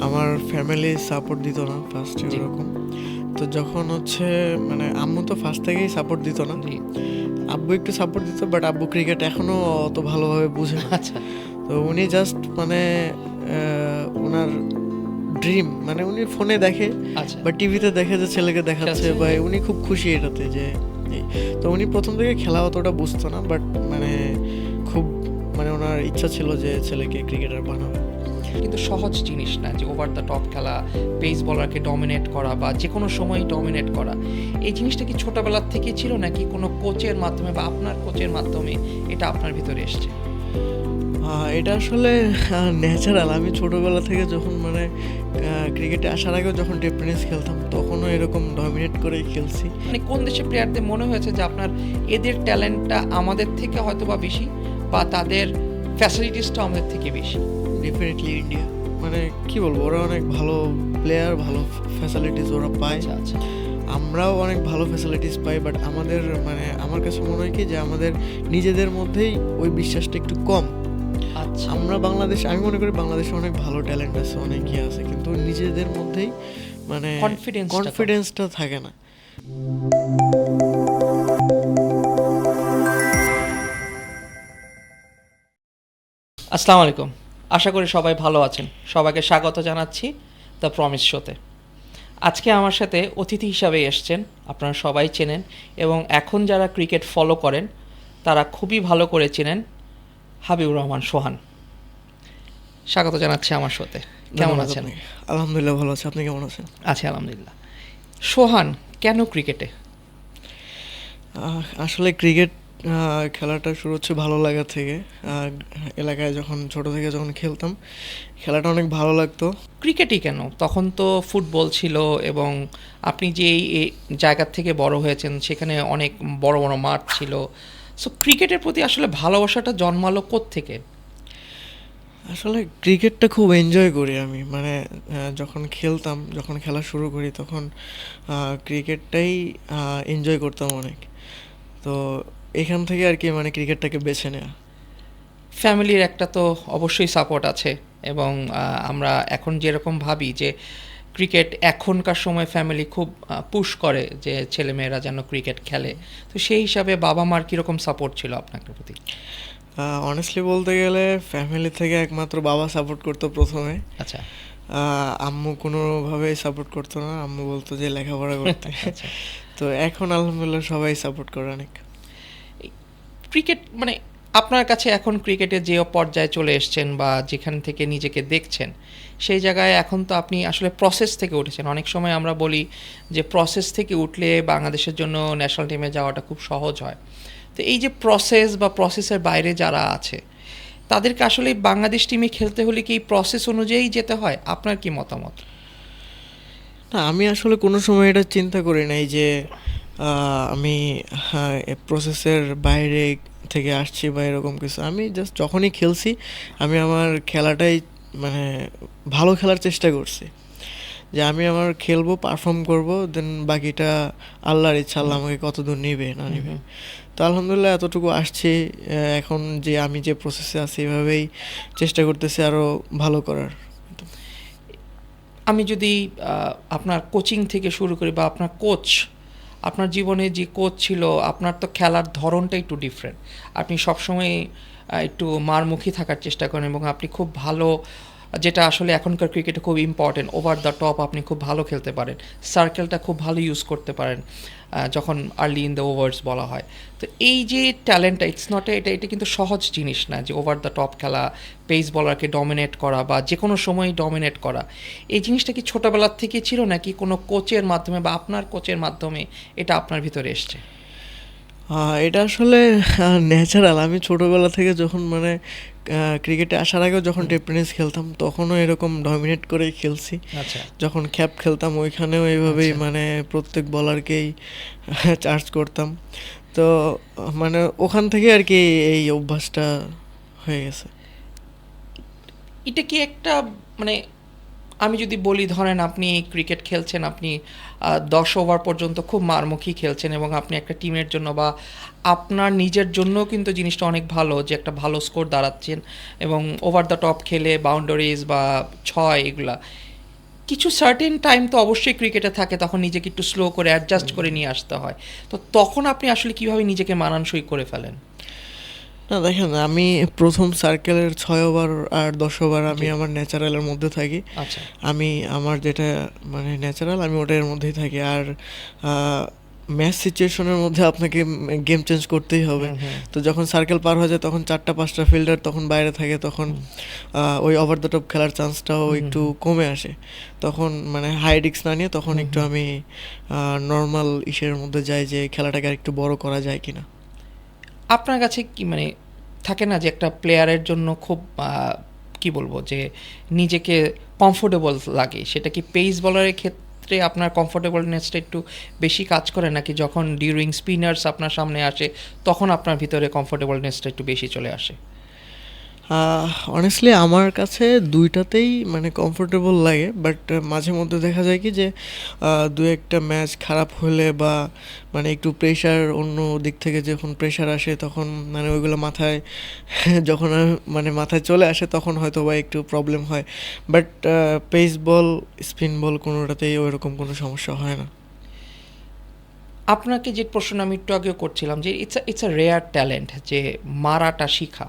আমার family support দিত না ফার্স্টে জি। ওরকম। তো যখন হচ্ছে মানে আম্মু তো ফার্স্ট থেকেই সাপোর্ট দিত না, জি। আব্বু একটু সাপোর্ট দিত, বাট আব্বু ক্রিকেট এখনও অত ভালোভাবে বুঝে না। আচ্ছা। তো উনি জাস্ট মানে ওনার ড্রিম মানে উনি ফোনে দেখে আচ্ছা। বা টিভিতে দেখে যে ছেলেকে দেখাচ্ছে, খেলছে। বা উনি খুব খুশি এটাতে যে এই। তো উনি প্রথম থেকে খেলা অতটা বুঝতো না, বাট মানে খুব মানে ওনার ইচ্ছা ছিল যে ছেলেকে ক্রিকেটার বানাবে। কিন্তু সহজ জিনিস না যে ওভার দ্য টপ খেলা, পেস বলারকে ডমিনেট করা বা যে কোনো সময় ডমিনেট করা। এই জিনিসটা কি ছোটবেলার থেকেই ছিল নাকি কোনো কোচের মাধ্যমে বা আপনার কোচের মাধ্যমে এটা আপনার ভিতরে এসছে? এটা আসলে ন্যাচারাল। আমি ছোটোবেলা থেকে যখন মানে ক্রিকেটে আসার আগেও যখন টেবিল টেনিস খেলতাম তখনও এরকম ডমিনেট করেই খেলছি। মানে কোন দেশের প্লেয়ারদের মনে হয়েছে যে আপনার এদের ট্যালেন্টটা আমাদের থেকে হয়তো বা বেশি বা তাদের ফ্যাসিলিটিসটা আমাদের থেকে বেশি? Definitely India. মানে কি বলবো, ওরা অনেক ভালো প্লেয়ার, ভালো ফ্যাসিলিটিস ওরা পায়। আচ্ছা, আচ্ছা। আমরাও অনেক ভালো ফ্যাসিলিটিস পাই, বাট আমাদের মানে আমার কাছে মনে হয় কি যে আমাদের নিজেদের মধ্যেই ওই বিশ্বাসটা একটু কম। আচ্ছা। আমরা আমি মনে করি বাংলাদেশে অনেক ভালো ট্যালেন্ট আছে, অনেক ইয়ে আছে, কিন্তু নিজেদের মধ্যেই মানে কনফিডেন্সটা থাকে না। আসসালামু আলাইকুম। আশা করি সবাই ভালো আছেন। সবাইকে স্বাগত জানাচ্ছি দ্য প্রমিস শোতে। আজকে আমার সাথে অতিথি হিসাবে এসছেন, আপনারা সবাই চেনেন এবং এখন যারা ক্রিকেট ফলো করেন তারা খুবই ভালো করে চেনেন হাবিবুর রহমান সোহান। স্বাগত জানাচ্ছি আমার শোতে। কেমন ধন্যবাদ আছেন? আপনাকে। আলহামদুলিল্লাহ ভালো আছি। আপনি কেমন আছেন? আছি আলহামদুলিল্লাহ। সোহান, কেন ক্রিকেটে? আসলে ক্রিকেট খেলাটা শুরু হচ্ছে ভালো লাগা থেকে। এলাকায় যখন ছোট থেকে যখন খেলতাম, খেলাটা অনেক ভালো লাগতো। ক্রিকেটই কেন? তখন তো ফুটবল ছিল এবং আপনি যে এই জায়গার থেকে বড় হয়েছেন সেখানে অনেক বড় বড় মাঠ ছিল। সো ক্রিকেটের প্রতি আসলে ভালোবাসাটা জন্মালো কোত্থেকে? আসলে ক্রিকেটটা খুব এনজয় করি আমি। মানে যখন খেলতাম, যখন খেলা শুরু করি তখন ক্রিকেটটাই এনজয় করতাম অনেক। তো এখান থেকে আর কি মানে ক্রিকেটটাকে বেছে নেওয়া। ফ্যামিলির একটা তো অবশ্যই সাপোর্ট আছে এবং আমরা এখন যেরকম ভাবি যে ক্রিকেট এখনকার সময় ফ্যামিলি খুব পুশ করে যে ছেলেমেয়েরা যেন ক্রিকেট খেলে। তো সেই হিসাবে বাবা মার কীরকম সাপোর্ট ছিল আপনাদের প্রতি? অনেস্টলি বলতে গেলে ফ্যামিলি থেকে একমাত্র বাবা সাপোর্ট করতো প্রথমে। আচ্ছা। আম্মু কোনোভাবেই সাপোর্ট করতো না। আম্মু বলতো যে লেখাপড়া করতে। আচ্ছা। তো এখন আলহামদুলিল্লাহ সবাই সাপোর্ট করে অনেক। ক্রিকেট মানে আপনার কাছে এখন ক্রিকেটের যে পর্যায়ে চলে এসছেন বা যেখান থেকে নিজেকে দেখছেন সেই জায়গায় এখন তো আপনি আসলে প্রসেস থেকে উঠেছেন। অনেক সময় আমরা বলি যে প্রসেস থেকে উঠলে বাংলাদেশের জন্য ন্যাশনাল টিমে যাওয়াটা খুব সহজ হয়। তো এই যে প্রসেস বা প্রসেসের বাইরে যারা আছে তাদেরকে আসলে বাংলাদেশ টিমে খেলতে হলে কি এই প্রসেস অনুযায়ী যেতে হয়? আপনার কি মতামত? না, আমি আসলে কোনো সময় এটা চিন্তা করি নাই যে আমি প্রসেসের বাইরে থেকে আসছি বা এরকম কিছু। আমি জাস্ট যখনই খেলছি আমি আমার খেলাটাই মানে ভালো খেলার চেষ্টা করছি, যে আমি আমার খেলবো, পারফর্ম করব, দেন বাকিটা আল্লাহর ইচ্ছা, আল্লাহ আমাকে কতদূর নিবে না নিবে। তো আলহামদুলিল্লাহ এতটুকু আসছি। এখন যে আমি যে প্রসেসে আছি এভাবেই চেষ্টা করতেছি আরও ভালো করার। আমি যদি আপনার কোচিং থেকে শুরু করি বা আপনার কোচ, আপনার জীবনে যে কোচ ছিল আপনার তো খেলার ধরনটা একটু ডিফারেন্ট। আপনি সবসময় একটু মারমুখী থাকার চেষ্টা করেন এবং আপনি খুব ভালো, যেটা আসলে এখনকার ক্রিকেটে খুব ইম্পর্টেন্ট, ওভার দ্য টপ আপনি খুব ভালো খেলতে পারেন, সার্কেলটা খুব ভালো ইউজ করতে পারেন যখন আর্লি ইন দ্য ওভার্স বলা হয়। তো এই যে ট্যালেন্টটা ইটস নট এটা এটা কিন্তু সহজ জিনিস না যে ওভার দ্য টপ খেলা, পেস বলারকে ডমিনেট করা বা যে কোনো সময় ডমিনেট করা। এই জিনিসটা কি ছোটোবেলার থেকে ছিল নাকি কোনো কোচের মাধ্যমে বা আপনার কোচের মাধ্যমে এটা আপনার ভিতরে এসছে? এটা আসলে ন্যাচারাল। আমি ছোটোবেলা থেকে যখন মানে ক্রিকেটে আসার আগেও যখন টেবিল টেনিস খেলতাম তখনও এরকম ডমিনেট করেই খেলছি। আচ্ছা। যখন ক্যাপ খেলতাম ওইখানেও এইভাবেই আচ্ছা। মানে প্রত্যেক বলারকেই চার্জ করতাম। তো মানে ওখান থেকে আর কি এই অভ্যাসটা হয়ে গেছে। এটা কি একটা মানে আমি যদি বলি ধরেন আপনি ক্রিকেট খেলছেন, আপনি ১০ ওভার পর্যন্ত খুব মারমুখী খেলছেন এবং আপনি একটা টিমের জন্য বা আপনার নিজের জন্যও কিন্তু জিনিসটা অনেক ভালো যে একটা ভালো স্কোর দাঁড়াচ্ছেন এবং ওভার দ্য টপ খেলে বাউন্ডারিজ বা ছয় এগুলা কিছু সার্টেন টাইম তো অবশ্যই ক্রিকেটে থাকে, তখন নিজেকে একটু স্লো করে অ্যাডজাস্ট করে নিয়ে আসতে হয়। তো তখন আপনি আসলে কিভাবে নিজেকে মানানসই করে ফেলেন? না দেখেন, আমি প্রথম সার্কেলের 6 ওভার আর 10 ওভার আমি জি। আমার ন্যাচারালের মধ্যে থাকি। আচ্ছা। আমি আমার যেটা মানে ন্যাচারাল আমি ওটার মধ্যেই থাকি। আর ম্যাচ সিচুয়েশনের মধ্যে আপনাকে গেম চেঞ্জ করতেই হবে। হুম, হুম, তো যখন সার্কেল পার হয়ে যায় তখন 4টা 5টা ফিল্ডার তখন বাইরে থাকে, তখন হুম, ওই ওভার দ্য টপ খেলার চান্সটাও হুম, একটু হুম, কমে আসে। তখন মানে হাই রিস্ক না নিয়ে তখন হুম, একটু হুম। আমি নর্মাল ইসের মধ্যে যাই যে খেলাটাকে আর একটু বড় করা যায় কিনা। আপনার কাছে কি মানে থাকে না যে একটা প্লেয়ারের জন্য খুব কি বলবো যে নিজেকে কমফোর্টেবল লাগে, সেটা কি পেস বলারের ক্ষেত্রে আপনার কমফোর্টেবলনেসটা একটু বেশি কাজ করে নাকি যখন ডিউরিং স্পিনার্স আপনার সামনে আসে তখন আপনার ভিতরে কমফোর্টেবলনেসটা একটু বেশি চলে আসে? অনেস্টলি আমার কাছে দুইটাতেই মানে কমফোর্টেবল লাগে, বাট মাঝে মধ্যে দেখা যায় কি যে দু একটা ম্যাচ খারাপ হলে বা মানে একটু প্রেশার অন্য দিক থেকে যখন প্রেশার আসে তখন মানে ওইগুলো মাথায় যখন মানে মাথায় চলে আসে তখন হয়তো বা একটু প্রবলেম হয়। বাট পেস বল স্পিন বল কোনোটাতেই ওইরকম কোনো সমস্যা হয় না। আপনাকে যে প্রশ্ন আমি একটু আগেও করছিলাম যে ইটস আ রেয়ার ট্যালেন্ট যে মারাটা শিখা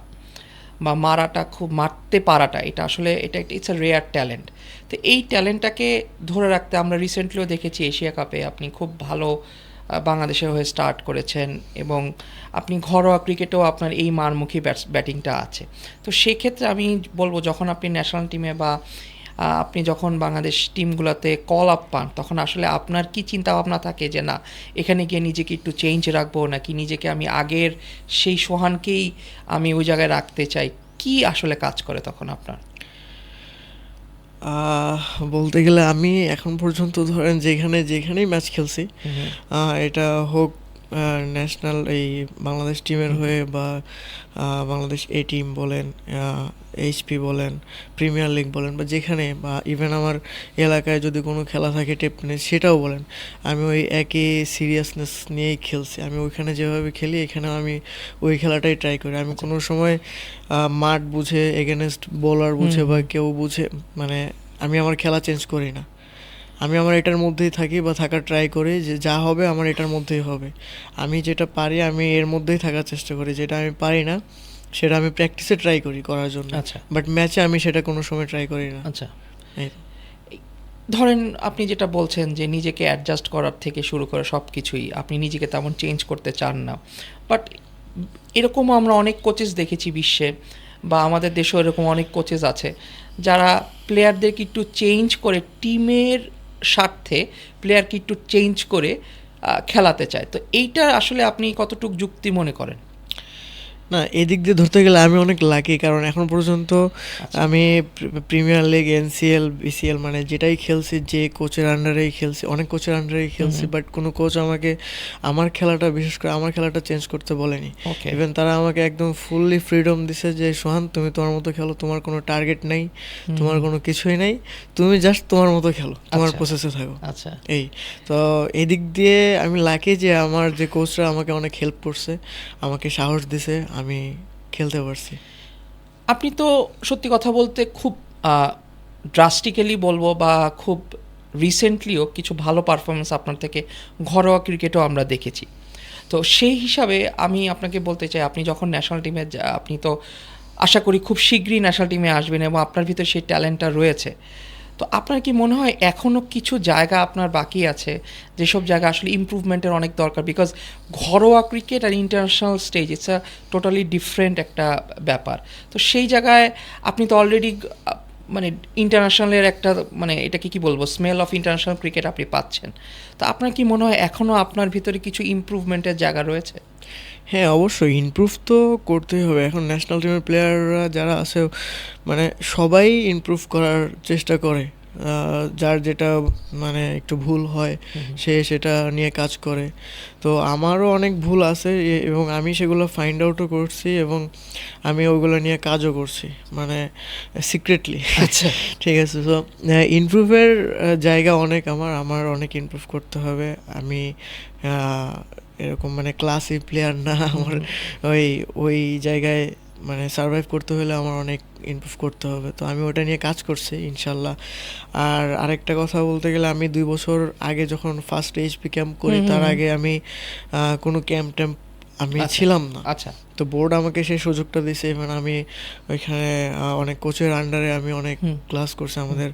বা মারাটা খুব মারতে পারাটা, এটা আসলে এটা ইটস আ রেয়ার ট্যালেন্ট। তো এই ট্যালেন্টটাকে ধরে রাখতে আমরা রিসেন্টলিও দেখেছি এশিয়া কাপে আপনি খুব ভালো বাংলাদেশের হয়ে স্টার্ট করেছেন এবং আপনি ঘরোয়া ক্রিকেটেও আপনার এই মারমুখী ব্যাটিংটা আছে। তো সেক্ষেত্রে আমি বলবো যখন আপনি ন্যাশনাল টিমে বা আপনি যখন বাংলাদেশ টিমগুলোতে কল আপ পান তখন আসলে আপনার কি চিন্তা ভাবনা থাকে যে না এখানে গিয়ে নিজেকে একটু চেঞ্জ রাখবো নাকি নিজেকে আমি আগের সেই সোহানকেই আমি ওই জায়গায় রাখতে চাই, কি আসলে কাজ করে তখন আপনার? আহ, বলতে গেলে আমি এখন পর্যন্ত ধরেন যেখানেই ম্যাচ খেলছি, হুম, এটা হোক ন্যাশনাল এই বাংলাদেশ টিমের হুম, হয়ে বা বাংলাদেশ এ টিম বলেন, এইচপি বলেন, প্রিমিয়ার লিগ বলেন বা যেখানে বা ইভেন আমার এলাকায় যদি কোনো খেলা থাকে টেনিস সেটাও বলেন, আমি ওই একই সিরিয়াসনেস নিয়েই খেলছি। আমি ওইখানে যেভাবে খেলি এখানেও আমি ওই খেলাটাই ট্রাই করি। আমি আচ্ছা, কোনো সময় মাঠ বুঝে এগেনস্ট বোলার হুম, বুঝে বা হুম, কেউ বুঝে মানে আমি আমার খেলা চেঞ্জ করি না। আমি আমার এটার মধ্যেই থাকি বা থাকার ট্রাই করি যে যা হবে আমার এটার মধ্যেই হবে। আমি যেটা পারি আমি এর মধ্যেই থাকার চেষ্টা করি, যেটা আমি পারি না সেটা আমি প্র্যাকটিসে ট্রাই করি করার জন্য, আচ্ছা, বাট ম্যাচে আমি সেটা কোনো সময় ট্রাই করি না। আচ্ছা। এই এই ধরেন আপনি যেটা বলছেন যে নিজেকে অ্যাডজাস্ট করার থেকে শুরু করে সব কিছুই আপনি নিজেকে তেমন চেঞ্জ করতে চান না, বাট এরকমও আমরা অনেক কোচেস দেখেছি বিশ্বে বা আমাদের দেশেও এরকম অনেক কোচেস আছে যারা প্লেয়ারদেরকে একটু চেঞ্জ করে টিমের স্বার্থে প্লেয়ারকে একটু চেঞ্জ করে খেলাতে চায়। তো এইটা আসলে আপনি কতটুকু যুক্তি মনে করেন? না, এদিক দিয়ে ধরতে গেলে আমি অনেক লাকি, কারণ এখন পর্যন্ত আচ্ছা। আমি প্রিমিয়ার লিগ, এনসিএল, বিসিএল মানে যেটাই খেলছি যে কোচের আন্ডারেই খেলছি, অনেক কোচের আন্ডারেই হুম, খেলছি, হুম। বাট কোনো কোচ আমাকে আমার খেলাটা বিশেষ করে আমার খেলাটা চেঞ্জ করতে বলেনি। ওকে। ইভেন তারা আমাকে একদম ফুললি ফ্রিডম দিছে যে সোহান তুমি তোমার মতো খেলো, তোমার কোনো টার্গেট নেই, হুম, তোমার হুম। কোনো কিছুই নেই, তুমি জাস্ট তোমার মতো খেলো, তোমার আচ্ছা, প্রসেসে থাকো। আচ্ছা। এই তো এদিক দিয়ে আমি লাকি যে আমার যে কোচরা আমাকে অনেক হেল্প করছে, আমাকে সাহস দিছে, আমি খেলতে পারছি। আপনি তো সত্যি কথা বলতে খুব ড্রাস্টিক্যালি বলবো বা খুব রিসেন্টলিও কিছু ভালো পারফরমেন্স আপনার থেকে ঘরোয়া ক্রিকেটও আমরা দেখেছি। তো সেই হিসাবে আমি আপনাকে বলতে চাই আপনি যখন ন্যাশনাল টিমে আপনি তো আশা করি খুব শীঘ্রই ন্যাশনাল টিমে আসবেন এবং আপনার ভিতরে সেই ট্যালেন্টটা রয়েছে। তো আপনার কি মনে হয় এখনও কিছু জায়গা আপনার বাকি আছে যেসব জায়গা আসলে ইমপ্রুভমেন্টের অনেক দরকার? বিকজ ঘরোয়া ক্রিকেট আর international stage it's a totally different একটা ব্যাপার। তো সেই জায়গায় আপনি তো অলরেডি মানে ইন্টারন্যাশনালের একটা মানে এটাকে কি বলবো স্মেল অফ ইন্টারন্যাশনাল ক্রিকেট আপনি পাচ্ছেন। তো আপনার কি মনে হয় এখনও আপনার ভিতরে কিছু ইমপ্রুভমেন্টের জায়গা রয়েছে? হ্যাঁ, অবশ্যই ইমপ্রুভ তো করতেই হবে। এখন ন্যাশনাল টিমের প্লেয়াররা যারা আছে মানে সবাই ইমপ্রুভ করার চেষ্টা করে। যার যেটা মানে একটু ভুল হয় সে সেটা নিয়ে কাজ করে। তো আমারও অনেক ভুল আছে এবং আমি সেগুলো ফাইন্ড আউটও করছি এবং আমি ওগুলো নিয়ে কাজও করছি মানে সিক্রেটলি। আচ্ছা। ঠিক আছে, তো ইমপ্রুভের জায়গা অনেক, আমার অনেক ইমপ্রুভ করতে হবে। আমি এরকম মানে ক্লাসি প্লেয়ার না, আমার ওই ওই জায়গায় মানে সার্ভাইভ করতে হলে আমার অনেক ইমপ্রুভ করতে হবে। তো আমি ওটা নিয়ে কাজ করছি ইনশাল্লাহ। আর আরেকটা কথা বলতে গেলে, আমি 2 বছর আগে যখন ফার্স্ট এইচপি ক্যাম্প করি তার আগে আমি কোনো ক্যাম্প ট্যাম্প আমি আচ্ছা। ছিলাম না। আচ্ছা। তো বোর্ড আমাকে সেই সুযোগটা দিয়েছে, মানে আমি ওইখানে অনেক কোচের আন্ডারে আমি অনেক ক্লাস করছি। আমাদের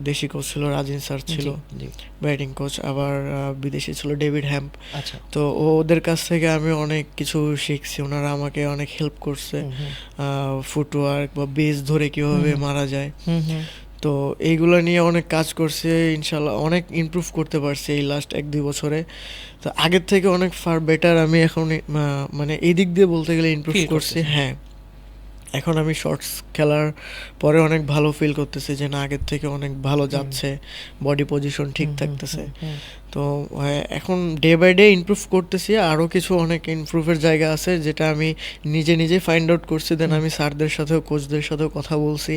দেশি কোচ ছিল রাজিন স্যার ছিল, জি। ব্যাটিং কোচ, আবার বিদেশি ছিল ডেভিড হ্যাম্প। আচ্ছা। তো ওদের কাছ থেকে আমি অনেক কিছু শিখছি, ওনারা আমাকে অনেক হেল্প করছে। ফুটওয়ার্ক বা বেস ধরে কীভাবে মারা যায়, তো এইগুলো নিয়ে অনেক কাজ করছে। ইনশাল্লাহ অনেক ইমপ্রুভ করতে পারছি এই লাস্ট 1-2 বছরে। তো আগের থেকে অনেক ফার বেটার আমি এখন মানে এই দিক দিয়ে বলতে গেলে ইমপ্রুভ করছি। হ্যাঁ, এখন আমি শর্টস খেলার পরে অনেক ভালো ফিল করতেছি যে না, আগের থেকে অনেক ভালো যাচ্ছে, বডি পজিশন ঠিক থাকতেছে। তো এখন ডে বাই ডে ইমপ্রুভ করতেছি, আরও কিছু অনেক ইমপ্রুভের জায়গা আছে যেটা আমি নিজে নিজে ফাইন্ড আউট করছি। দেন আমি স্যারদের সাথেও কোচদের সাথেও কথা বলছি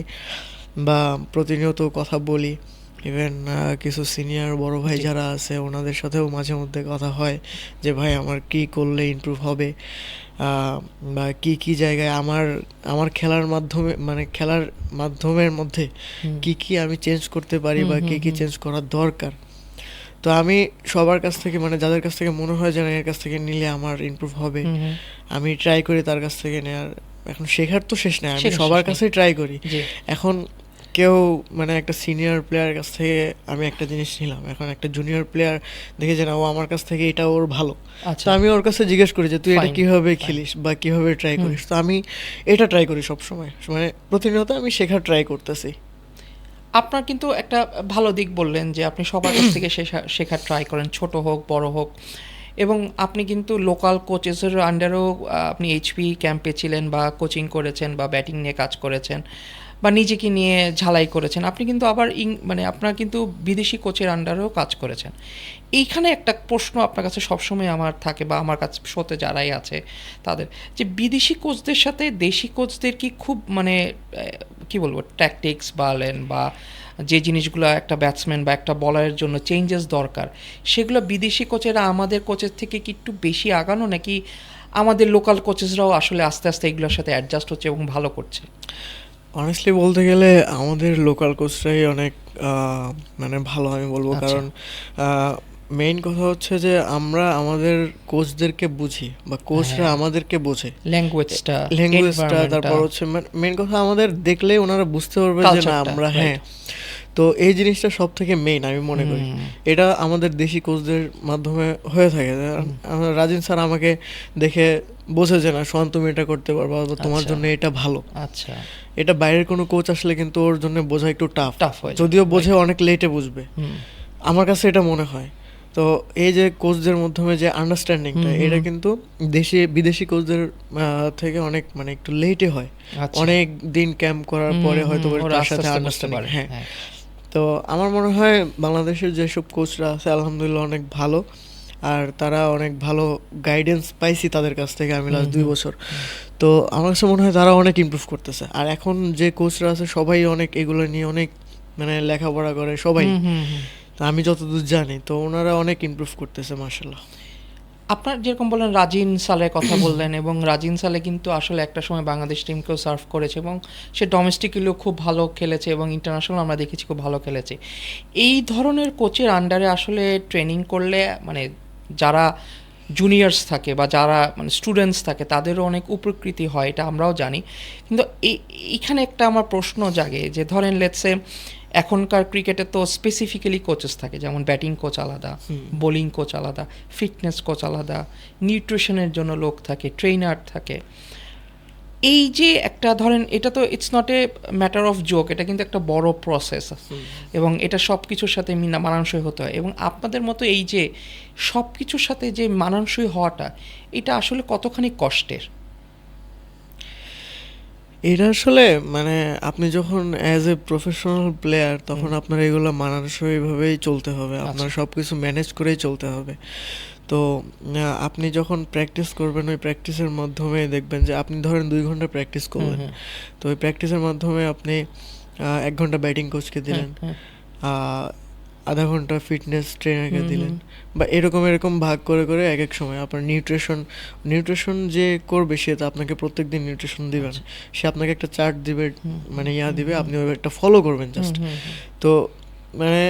বা প্রতিনিয়ত কথা বলি। ইভেন কিছু সিনিয়র বড় ভাই যারা আছে ওনাদের সাথেও মাঝে মধ্যে কথা হয় যে ভাই আমার কি করলে ইমপ্রুভ হবে, বা কি কি জায়গায় আমার খেলার মাধ্যমে মানে খেলার মাধ্যমের মধ্যে কি কি আমি চেঞ্জ করতে পারি বা কি কি চেঞ্জ করার দরকার। তো আমি সবার কাছ থেকে মানে যাদের কাছ থেকে মনে হয় যেন এর কাছ থেকে নিলে আমার ইমপ্রুভ হবে, আমি ট্রাই করি তার কাছ থেকে নেওয়ার। এখন শেখার তো শেষ নেই, আমি সবার কাছেই ট্রাই করি। এখন কেউ মানে একটা সিনিয়র প্লেয়ারের কাছ থেকে আমি একটা জিনিস নিলাম, এখন একটা জুনিয়র প্লেয়ার দেখে যে না ও আমার কাছ থেকে এটা ওর ভালো, তো আমি ওর কাছে জিজ্ঞেস করি যে তুই এটা কিভাবে খেলিস বা কিভাবে ট্রাই করিস। তো আমি এটা ট্রাই করি সবসময়, মানে প্রতিনিয়ত আমি শেখার ট্রাই করতেছি। আপনার কিন্তু একটা ভালো দিক বললেন যে আপনি সবার কাছ থেকে শেখার ট্রাই করেন, ছোট হোক বড় হোক, এবং আপনি কিন্তু লোকাল কোচেসের আন্ডারেও আপনি এইচপি ক্যাম্পে ছিলেন বা কোচিং করেছেন বা ব্যাটিং নিয়ে কাজ করেছেন বা নিজেকে নিয়ে ঝালাই করেছেন। আপনি কিন্তু আবার মানে আপনার কিন্তু বিদেশি কোচের আন্ডারেও কাজ করেছেন। এইখানে একটা প্রশ্ন আপনার কাছে সবসময় আমার থাকে বা আমার কাছে শোতে যারাই আছে তাদের, যে বিদেশি কোচদের সাথে দেশি কোচদের কি খুব মানে কি বলবো ট্যাকটিক্স বলেন বা যে জিনিসগুলো একটা ব্যাটসম্যান বা একটা বলারের জন্য চেঞ্জেস দরকার, সেগুলো বিদেশি কোচেরা আমাদের কোচের থেকে কি একটু বেশি আগানো, নাকি আমাদের লোকাল কোচেসরাও আসলে আস্তে আস্তে এগুলোর সাথে অ্যাডজাস্ট হচ্ছে এবং ভালো করছে? অনেস্টলি বলতে গেলে আমাদের লোকাল কোচরাই অনেক মানে ভালো আমি বলবো। কারণ মেইন কথা হচ্ছে যে আমরা আমাদের কোচদেরকে বুঝি বা কোচরা আমাদেরকে বোঝে, ল্যাঙ্গুয়েজটা। তারপর হচ্ছে মেইন কথা আমাদের দেখলে ওনারা বুঝতে পারবে যে না আমরা হ্যাঁ। তো এই জিনিসটা সব থেকে মেইন আমি মনে করি, এটা আমাদের দেশি কোচদের মাধ্যমে হয়ে থাকে। রাজিন স্যার আমাকে দেখে বোঝে যে না সোহান তুমি এটা করতে পারবা বা তোমার জন্য এটা ভালো। আচ্ছা, এটা বাইরের কোনো কোচ আসলে কিন্তু ওর জন্য বোঝা একটু টাফ হয়, যদিও বোঝে অনেক লেটে বুঝবে, আমার কাছে এটা মনে হয়। তো এই যে কোচদের মাধ্যমে যে আন্ডারস্ট্যান্ডিংটা, এটা কিন্তু বিদেশি কোচদের থেকে অনেক মানে একটু লেটে হয়। অনেক দিন ক্যাম্প করার পরে হয়তো তার সাথে আন্ডারস্ট্যান্ডিং। হ্যাঁ, তো আমার মনে হয় বাংলাদেশের যেসব কোচরা আছে আলহামদুলিল্লাহ অনেক ভালো, আর তারা অনেক ভালো গাইডেন্স পাইছি তাদের কাছ থেকে আমি লাস্ট 2 বছর। তো আমার কাছে মনে হয় তারা অনেক ইমপ্রুভ করতেছে। আর এখন যে কোচরা আছে সবাই অনেক এগুলো নিয়ে অনেক মানে লেখাপড়া করে সবাই, আমি যতদূর জানি। তো ওনারা অনেক ইমপ্রুভ করতেছে মাশাআল্লাহ। আপনার যেরকম বললেন রাজিন সালের কথা বললেন, এবং রাজিন সালে কিন্তু আসলে একটা সময় বাংলাদেশ টিমকেও সার্ভ করেছে এবং সে ডোমেস্টিকলিও খুব ভালো খেলেছে এবং ইন্টারন্যাশনাল আমরা দেখেছি খুব ভালো খেলেছে। এই ধরনের কোচের আন্ডারে আসলে ট্রেনিং করলে মানে যারা জুনিয়র্স থাকে বা যারা মানে স্টুডেন্টস থাকে তাদেরও অনেক উপকৃতি হয়, এটা আমরাও জানি। কিন্তু এইখানে একটা আমার প্রশ্ন জাগে যে ধরেন লেটসে এখনকার ক্রিকেটে তো স্পেসিফিক্যালি কোচেস থাকে, যেমন ব্যাটিং কোচ আলাদা, বোলিং কোচ আলাদা, ফিটনেস কোচ আলাদা, নিউট্রিশনের জন্য লোক থাকে, ট্রেনার থাকে। এই যে একটা ধরেন এটা তো it's not a matter of joke, এটা কিন্তু একটা বড় প্রসেস এবং এটা সব কিছুর সাথে মানানসই হতে হয়। এবং আপনাদের মতো এই যে সব কিছুর সাথে যে মানানসই হওয়াটা, এটা আসলে কতখানি কষ্টের? এটা আসলে মানে আপনি যখন অ্যাজ এ প্রফেশনাল প্লেয়ার তখন হুম। আপনার এগুলো মানানসইভাবেই চলতে হবে, আপনার আচ্ছা। সব কিছু ম্যানেজ করেই চলতে হবে। তো আপনি যখন প্র্যাকটিস করবেন ওই প্র্যাকটিসের মাধ্যমে দেখবেন যে আপনি ধরেন 2 ঘন্টা প্র্যাকটিস হুম, করলেন, হুম, তো ওই প্র্যাকটিসের মাধ্যমে আপনি 1 ঘন্টা ব্যাটিং কোচকে হুম, দিলেন, হুম, আহ, আধা ঘন্টা ফিটনেস ট্রেনারকে হুম, হুম। দিলেন, বা এরকম এরকম ভাগ করে করে এক এক সময় আপনার নিউট্রিশন নিউট্রিশন যে করবে সে তো আপনাকে প্রত্যেকদিন নিউট্রিশন দিবেন, আচ্ছা। সে আপনাকে একটা চার্ট দিবে, হুম, মানে হুম, দিবে, হুম, আপনি ওই একটা ফলো করবেন হুম, জাস্ট। হুম, হুম। তো মানে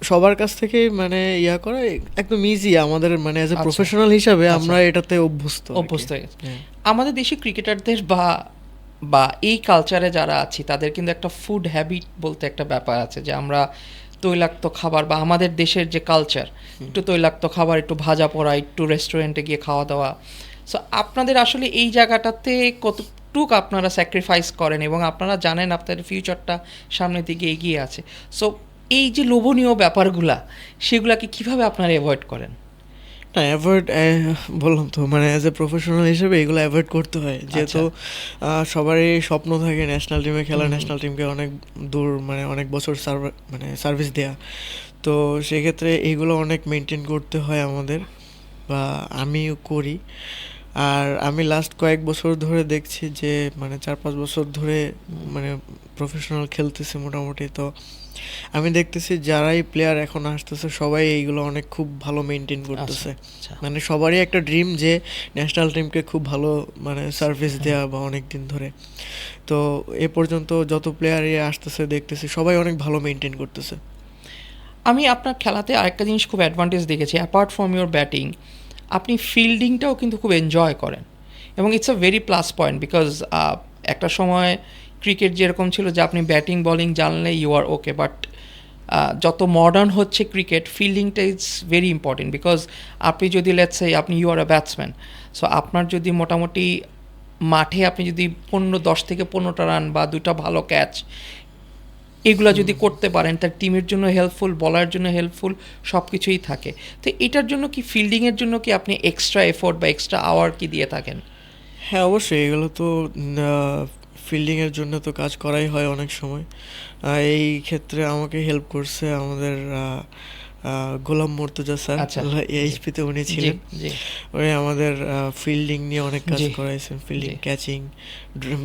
সবার কাছ থেকেই মানে করা একদম ইজি আমাদের, মানে অ্যাজ এ আচ্ছা, প্রফেশনাল হিসাবে আচ্ছা। আমরা এটাতে অভ্যস্ত আর কি। অভ্যস্ত হয়ে গেছে। হ্যাঁ। আমাদের দেশি ক্রিকেটারদের বা বা এই কালচারে যারা আছি তাদের কিন্তু একটা ফুড হ্যাবিট বলতে একটা ব্যাপার আছে যে আমরা তৈলাক্ত খাবার বা আমাদের দেশের যে কালচার, হুম। একটু তৈলাক্ত খাবার, একটু ভাজা পোড়া, একটু রেস্টুরেন্টে গিয়ে খাওয়া দাওয়া। সো আপনাদের আসলে এই জায়গাটাতে কতটুক আপনারা স্যাক্রিফাইস করেন এবং আপনারা জানেন আপনাদের ফিউচারটা সামনের দিকে এগিয়ে আছে। সো এই যে লোভনীয় ব্যাপারগুলা সেগুলাকে কিভাবে আপনারা অ্যাভয়েড করেন? না অ্যাভয়েড, বললাম তো মানে অ্যাজ এ প্রফেশনাল হিসেবে এগুলো অ্যাভয়েড করতে হয়, যেহেতু আচ্ছা। সবারই স্বপ্ন থাকে ন্যাশনাল টিমে খেলা, হুম, হুম। ন্যাশনাল টিমকে অনেক দূর মানে অনেক বছর মানে সার্ভিস দেয়া। তো সেক্ষেত্রে এইগুলো অনেক মেনটেন করতে হয় আমাদের, বা আমিও করি। আর আমি লাস্ট কয়েক বছর ধরে দেখছি যে মানে 4-5 বছর ধরে হুম। মানে প্রফেশনাল খেলতেছি মোটামুটি। তো আমি দেখতেছি যারাই প্লেয়ার এখন আসতেছে সবাই এইগুলো অনেক খুব ভালো মেনটেন আচ্ছা, করতেছে। আচ্ছা। মানে সবারই একটা ড্রিম যে ন্যাশনাল টিমকে খুব ভালো মানে সার্ভিস হুম। দেওয়া বা অনেক দিন ধরে। তো এ পর্যন্ত যত প্লেয়ারই আসতেছে দেখতেছি সবাই অনেক ভালো মেনটেন করতেছে। আমি আপনার খেলাতে আরেকটা জিনিস খুব অ্যাডভান্টেজ দেখেছি, অ্যাপার্ট ফ্রম ইওর ব্যাটিং আপনি ফিল্ডিংটাও কিন্তু খুব এনজয় করেন এবং it's a very plus point because একটা সময় ক্রিকেট যেরকম ছিল যে আপনি ব্যাটিং বলিং জানলে ইউ আর ওকে, বাট যত মডার্ন হচ্ছে ক্রিকেট, ফিল্ডিংটা ইজ ভেরি ইম্পর্টেন্ট বিকজ আপনি যদি লেটস সে আপনি you are a batsman, so আপনার যদি মোটামুটি মাঠে আপনি যদি 10 থেকে 15টা রান বা 2টা ভালো ক্যাচ এগুলা যদি করতে পারেন তার টিমের জন্য হেল্পফুল, বলার জন্য হেল্পফুল, সব কিছুই থাকে। তো এটার জন্য কি ফিল্ডিংয়ের জন্য কি আপনি এক্সট্রা এফোর্ট বা এক্সট্রা আওয়ার কি দিয়ে থাকেন? হ্যাঁ অবশ্যই এগুলো তো ফিল্ডিংয়ের জন্য তো কাজ করাই হয় অনেক সময়। এই ক্ষেত্রে আমাকে হেল্প করছে আমাদের গোলাম মুর্তজা স্যার, আচ্ছা। জি, এইচপিতে উনি জি, ছিলেন। জি, উনি আমাদের ফিল্ডিং নিয়ে অনেক কাজ জি, করাইছেন, ফিল্ডিং, জি। ক্যাচিং,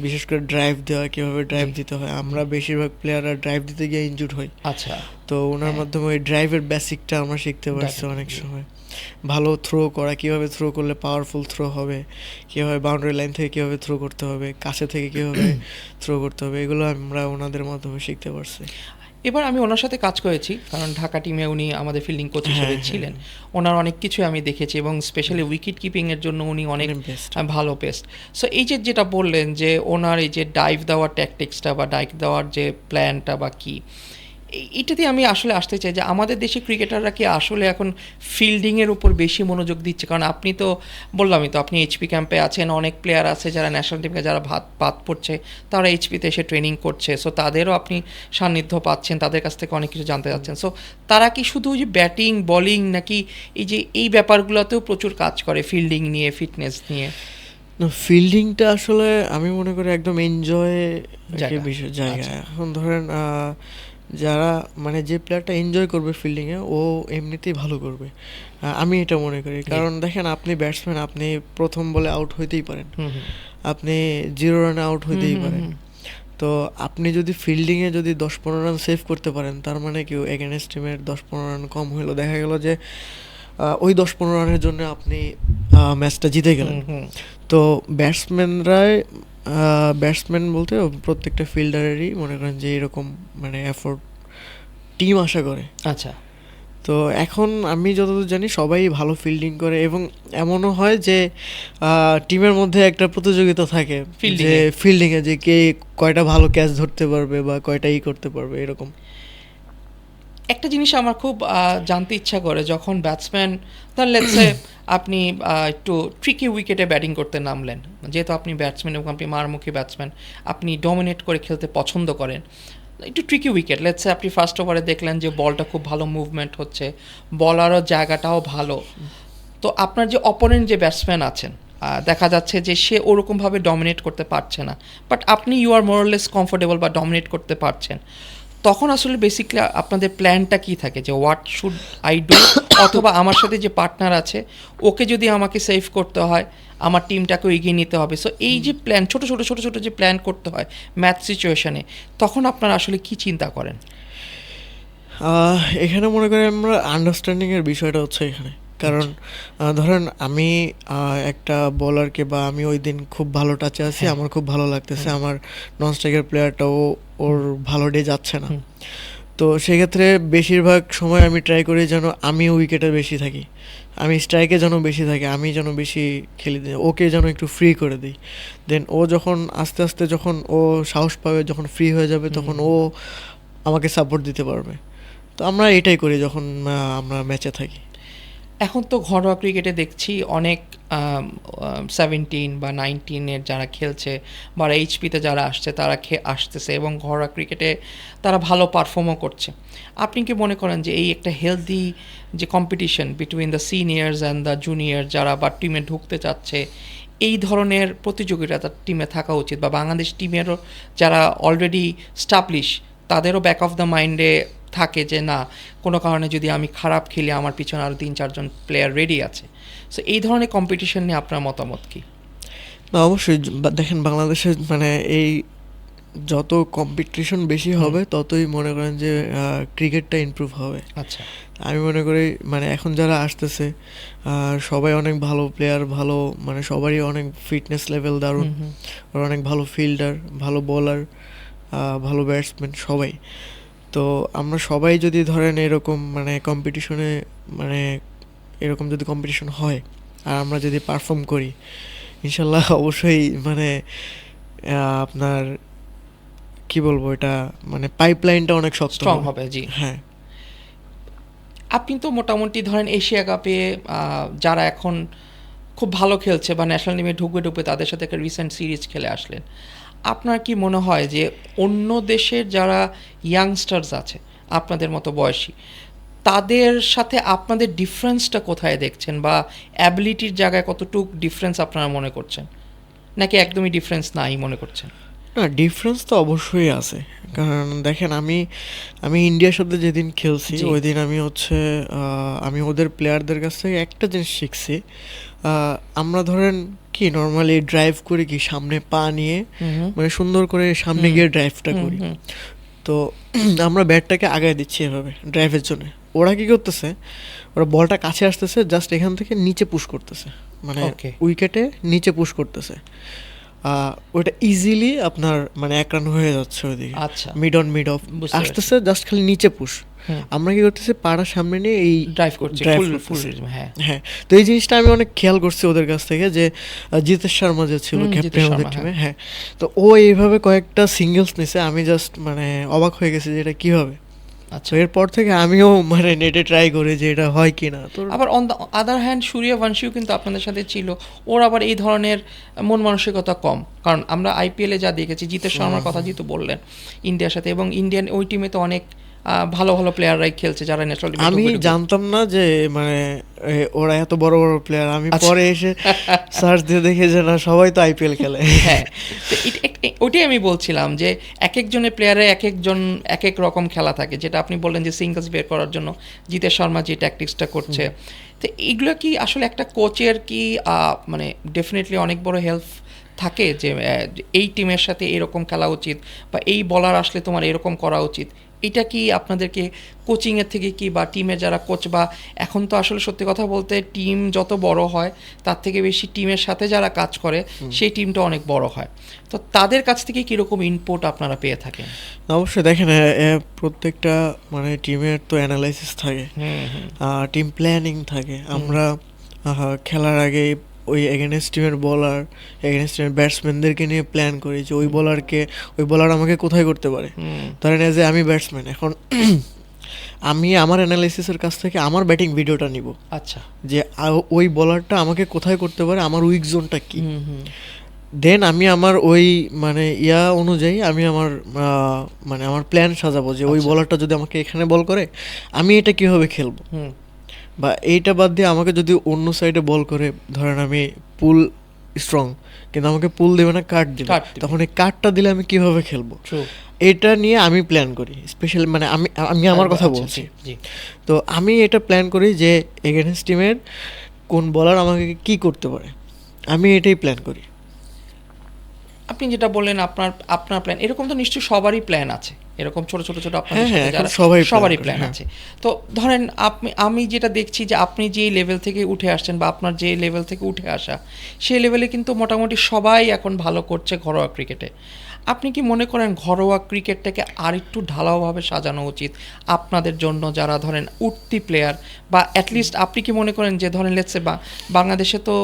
বিশেষ করে ড্রাইভ দেওয়া, কীভাবে জি, ড্রাইভ দিতে হয়। জি। আমরা বেশিরভাগ প্লেয়াররা ড্রাইভ দিতে গিয়ে ইনজুর্ড হই। আচ্ছা। তো ওনার হ্যাঁ, মাধ্যমে ওই ড্রাইভের বেসিকটা আমরা শিখতে পারছি অনেক জি। সময়। ভালো থ্রো করা, কীভাবে থ্রো করলে পাওয়ারফুল থ্রো হবে, কীভাবে বাউন্ডারি লাইন থেকে কীভাবে থ্রো করতে হবে, কাছে থেকে কীভাবে থ্রো করতে হবে, এগুলো আমরা ওনাদের মাধ্যমে শিখতে পারছি। এবার আমি ওনার সাথে কাজ করেছি কারণ ঢাকা টিমে উনি আমাদের ফিল্ডিং কোচ হিসেবে হ্যাঁ, হ্যাঁ, ছিলেন। ওনার অনেক কিছুই আমি দেখেছি এবং স্পেশালি উইকেট কিপিংয়ের জন্য উনি অনেক উনি বেস্ট। ভালো পেস্ট। সো এই যে যেটা বললেন যে ওনার এই যে ডাইভ দেওয়ার ট্যাকটিক্সটা বা ডাইভ দেওয়ার যে প্ল্যানটা বা কী, এইটা দিয়ে আমি আসলে আসতে চাই যে আমাদের দেশি ক্রিকেটাররা কি আসলে এখন ফিল্ডিংয়ের উপর বেশি মনোযোগ দিচ্ছে? কারণ আপনি তো বললামই তো আপনি এইচপি ক্যাম্পে আছেন, অনেক প্লেয়ার আছে যারা ন্যাশনাল টিমকে যারা বাদ পড়ছে তারা এইচপিতে এসে ট্রেনিং করছে, সো তাদেরও আপনি সান্নিধ্য পাচ্ছেন, তাদের কাছ থেকে অনেক কিছু জানতে যাচ্ছেন। সো তারা কি শুধু ওই যে ব্যাটিং বলিং নাকি এই যে এই ব্যাপারগুলোতেও প্রচুর কাজ করে ফিল্ডিং নিয়ে, ফিটনেস নিয়ে? না ফিল্ডিংটা আসলে আমি মনে করি একদম এনজয় জায়গা। বিষয় জায়গা। আচ্ছা। এখন ধরেন যারা মানে যে প্লেয়ারটা এনজয় করবে ফিল্ডিংয়ে ও এমনিতেই ভালো করবে, আমি এটা মনে করি। জি। কারণ দেখেন আপনি ব্যাটসম্যান, আপনি প্রথম বলে আউট হইতেই পারেন, হুম, হুম। আপনি 0 রানে আউট হুম, হইতেই হুম, পারেন। হুম। তো আপনি যদি ফিল্ডিংয়ে যদি 10-15 রান সেভ করতে পারেন তার মানে কি এগেনস্ট টিমের 10-15 রান কম হইলো, দেখা গেল যে ওই 10-15 রানের জন্য আপনি ম্যাচটা জিতে গেলেন। হুম, হুম। তো ব্যাটসম্যানরাই ব্যাটসম্যান বলতে প্রত্যেকটা ফিল্ডারেরই মনে করেন যে এরকম মানে এফোর্ট টিম আশা করে। আচ্ছা। তো এখন আমি যতদূর জানি সবাই ভালো ফিল্ডিং করে এবং এমনও হয় যে টিমের মধ্যে একটা প্রতিযোগিতা থাকে Fielding যে এ। ফিল্ডিংয়ে যে কে কয়টা ভালো ক্যাচ ধরতে পারবে বা কয়টা করতে পারবে এরকম। একটা জিনিস আমার খুব জানতে ইচ্ছা করে যখন ব্যাটসম্যান ধর লেটস সে আপনি একটু ট্রিকি উইকেটে ব্যাটিং করতে নামলেন, যেহেতু আপনি ব্যাটসম্যান এবং আপনি মারমুখী ব্যাটসম্যান, আপনি ডমিনেট করে খেলতে পছন্দ করেন, একটু ট্রিকি উইকেট লেটস সে আপনি ফার্স্ট ওভারে দেখলেন যে বলটা খুব ভালো মুভমেন্ট হচ্ছে, বলারও জায়গাটাও ভালো, তো আপনার যে অপোনেন্ট যে ব্যাটসম্যান আছেন দেখা যাচ্ছে যে সে ওরকমভাবে ডমিনেট করতে পারছে না, বাট আপনি ইউ আর মোরলেস কমফোর্টেবল বা ডমিনেট করতে পারছেন, তখন আসলে বেসিক্যালি আপনাদের প্ল্যানটা কি থাকে যে হোয়াট শুড আই ডু, অথবা আমার সাথে যে পার্টনার আছে ওকে যদি আমাকে সেভ করতে হয়, আমার টিমটাকেও এগিয়ে নিতে হবে। সো এই যে প্ল্যান, ছোট ছোট ছোট ছোট যে প্ল্যান করতে হয় ম্যাথ সিচুয়েশনে, তখন আপনারা আসলে কি চিন্তা করেন? এখানে মনে করি আমরা আন্ডারস্ট্যান্ডিংয়ের বিষয়টা হচ্ছে এখানে, কারণ ধরেন আমি একটা বলারকে, বা আমি ওই দিন খুব ভালো টাচে আছি, হ্যাঁ। আমার খুব ভালো লাগতেছে, আমার নন স্ট্রাইকার প্লেয়ারটাও ওর ভালো ডে যাচ্ছে না, তো সেক্ষেত্রে বেশিরভাগ সময় আমি ট্রাই করি যেন আমি উইকেটে বেশি থাকি, আমি স্ট্রাইকে যেন বেশি থাকি, আমি যেন বেশি খেলি দিই, ওকে যেন একটু ফ্রি করে দিই। দেন ও যখন আস্তে আস্তে যখন ও সাহস পাবে, যখন ফ্রি হয়ে যাবে, তখন ও আমাকে সাপোর্ট দিতে পারবে। তো আমরা এটাই করি যখন আমরা ম্যাচে থাকি। এখন তো ঘরোয়া ক্রিকেটে দেখছি অনেক 17 বা 19-এর যারা খেলছে বা এইচপিতে যারা আসছে তারা আসতেছে এবং ঘরোয়া ক্রিকেটে তারা ভালো পারফর্মও করছে। আপনি কি মনে করেন যে এই একটা হেলদি যে competition between the seniors and the junior যারা বা টিমে ঢুকতে চাচ্ছে, এই ধরনের প্রতিযোগিতা তার টিমে থাকা উচিত, বা বাংলাদেশ টিমেরও যারা অলরেডি স্টাবলিশ তাদেরও ব্যাক অফ দ্য মাইন্ডে থাকে যে না, কোনো কারণে যদি আমি খারাপ খেলি আমার পিছনে আরও 3-4 জন প্লেয়ার রেডি আছে। সো এই ধরনের কম্পিটিশন নিয়ে আপনার মতামত কি? না, অবশ্যই দেখেন বাংলাদেশে মানে এই যত কম্পিটিশন বেশি হবে ততই মনে করেন যে ক্রিকেটটা ইমপ্রুভ হবে। আচ্ছা। আমি মনে করি মানে এখন যারা আসতেছে সবাই অনেক ভালো প্লেয়ার, ভালো মানে সবারই অনেক ফিটনেস লেভেল দারুণ, আর অনেক ভালো ফিল্ডার, ভালো বোলার, ভালো ব্যাটসম্যান সবাই। তো আমরা সবাই যদি ধরেন এরকম মানে কম্পিটিশনে, মানে এরকম যদি কম্পিটিশন হয় আর আমরা যদি পারফর্ম করি, ইনশাল্লাহ অবশ্যই মানে আপনার কি বলবো, এটা মানে পাইপলাইনটা অনেক শক্ত স্ট্রং হবে, জি। হ্যাঁ। আপনি তো মোটামুটি ধরেন এশিয়া কাপে যারা এখন খুব ভালো খেলছে বা ন্যাশনাল টিমে ঢুকবে তাদের সাথে একটা রিসেন্ট সিরিজ খেলে আসলেন। আপনার কি মনে হয় যে অন্য দেশের যারা ইয়াংস্টার্স আছে আপনাদের মতো বয়সী, তাদের সাথে আপনাদের ডিফারেন্সটা কোথায় দেখছেন, বা অ্যাবিলিটির জায়গায় কতটুকু ডিফারেন্স আপনারা মনে করছেন, নাকি একদমই ডিফারেন্স নাই মনে করছেন? না, ডিফারেন্স তো অবশ্যই আছে, কারণ দেখেন আমি ইন্ডিয়ার সাথে যেদিন খেলছি ওই দিন আমি হচ্ছে আমি ওদের প্লেয়ারদের কাছ থেকে একটা জিনিস শিখছি। আমরা ধরেন কি নর্মালি ড্রাইভ করি কি সামনে পা নিয়ে, মানে সুন্দর করে সামনে গিয়ে ড্রাইভটা করি, তো আমরা ব্যাটটাকে আগায় দিচ্ছি এভাবে ড্রাইভের জন্য। ওরা কি করতেছে, ওরা বলটা কাছে আসতেছে, জাস্ট এখান থেকে নিচে পুশ করতেছে, মানে উইকেটে নিচে পুশ করতেছে, ওটা ইজিলি আপনার মানে এক রান হয়ে যাচ্ছে ওইদিকে। আচ্ছা, মিড অন মিড অফ আসতেছে, জাস্ট খালি নিচে পুশ। আমরা কি করতেছি, পাড়ার সামনে নিয়ে এই ড্রাইভ করছি। হ্যাঁ, তো এই জিনিসটা আমি অনেক খেয়াল করছি ওদের কাছ থেকে, যে জিতেশ শর্মা যে ছিল ক্যাপ্টেন ওদের টিমে, হ্যাঁ, তো ও এইভাবে কয়েকটা সিঙ্গেলস নিছে, আমি জাস্ট মানে অবাক হয়ে গেছি যে এটা কীভাবে। আচ্ছা, এরপর থেকে আমিও মানে নেটে ট্রাই করি যে এটা হয় কি না। তো আবার অন দ্য আদার হ্যান্ড সূর্যবংশীও কিন্তু আপনাদের সাথে ছিল, ওর আবার এই ধরনের মন মানসিকতা কম, কারণ আমরা আইপিএলে যা দেখেছি, জিতেশ শর্মার কথা যেহেতু বললেন ইন্ডিয়ার সাথে, এবং ইন্ডিয়ান ওই টিমে তো অনেক ভালো ভালো প্লেয়াররাই খেলছে যারা ন্যাশনাল টিমে। আমি জানতাম না যে মানে ওরা এত বড় বড় প্লেয়ার, আমি পরে এসে সার্চ দিয়ে দেখে যে না, সবাই তো আইপিএল খেলে। হ্যাঁ, ওইটাই আমি বলছিলাম যে এক একজনের প্লেয়ারে এক একজন এক এক রকম খেলা থাকে, যেটা আপনি বললেন যে সিঙ্গলস বের করার জন্য জিতেশ শর্মা যে ট্যাকটিক্সটা করছে, তো এইগুলো কি আসলে একটা কোচের কি মানে ডেফিনেটলি অনেক বড় হেল্প থাকে যে এই টিমের সাথে এরকম খেলা উচিত, বা এই বলার আসলে তোমার এরকম করা উচিত, এটা কি আপনাদেরকে কোচিংয়ের থেকে কি, বা টিমের যারা কোচ, বা এখন তো আসলে সত্যি কথা বলতে টিম যত বড় হয় তার থেকে বেশি টিমের সাথে যারা কাজ করে সেই টিমটা অনেক বড় হয়, তো তাদের কাছ থেকে কীরকম ইনপুট আপনারা পেয়ে থাকেন? অবশ্যই দেখেন প্রত্যেকটা মানে টিমের তো অ্যানালাইসিস থাকে, টিম প্ল্যানিং থাকে। আমরা খেলার আগে ওই এগেনস্ট টিমের বলার, এগেনস্ট টিমের ব্যাটসম্যানদেরকে নিয়ে প্ল্যান করি যে ওই বলার আমাকে কোথায় করতে পারে। ধরেন এজ এ আমি ব্যাটসম্যান, এখন আমি আমার অ্যানালাইসিসের কাছ থেকে আমার ব্যাটিং ভিডিওটা নিব, আচ্ছা, যে ওই বলারটা আমাকে কোথায় করতে পারে, আমার উইক জোনটা কী, দেন আমি আমার ওই মানে অনুযায়ী আমি আমার মানে আমার প্ল্যান সাজাবো যে ওই বলারটা যদি আমাকে এখানে বল করে আমি এটা কীভাবে খেলবো, বা এইটা বাদ দিয়ে আমাকে যদি অন্য সাইডে বল করে, ধরেন আমি পুল স্ট্রং, কিন্তু আমাকে পুল দেবে না, কার্ড দিবে। কার্ড দিবে। তখন এই কার্ডটা দিলে আমি কিভাবে খেলবো, True. এটা নিয়ে আমি প্ল্যান করি। স্পেশালি মানে আমি আমি আমার কথা আচ্ছা, বলছি। জি। তো আমি এটা প্ল্যান করি যে এগেনস্ট টিমের কোন বলার আমাকে কি করতে পারে, আমি এটাই প্ল্যান করি। আপনি যেটা বললেন আপনার প্ল্যান, এরকম তো নিশ্চয়ই সবারই প্ল্যান আছে, এরকম ছোট আপনাদের হ্যাঁ, সাথে এখন যারা সবারই সবারই plan প্ল্যান করে, আছে। তো ধরেন আমি যেটা দেখছি যে আপনি যেই লেভেল থেকে উঠে আসছেন বা আপনার যে লেভেল থেকে উঠে আসা, সেই লেভেলে কিন্তু মোটামুটি সবাই এখন ভালো করছে ঘরোয়া ক্রিকেটে। আপনি কি মনে করেন ঘরোয়া ক্রিকেটটাকে আরেকটু ঢালাওভাবে সাজানো উচিত আপনাদের জন্য, যারা ধরেন উঠতি প্লেয়ার, বা অ্যাটলিস্ট আপনি কি মনে করেন যে ধরেন লেটসে বাংলাদেশে তো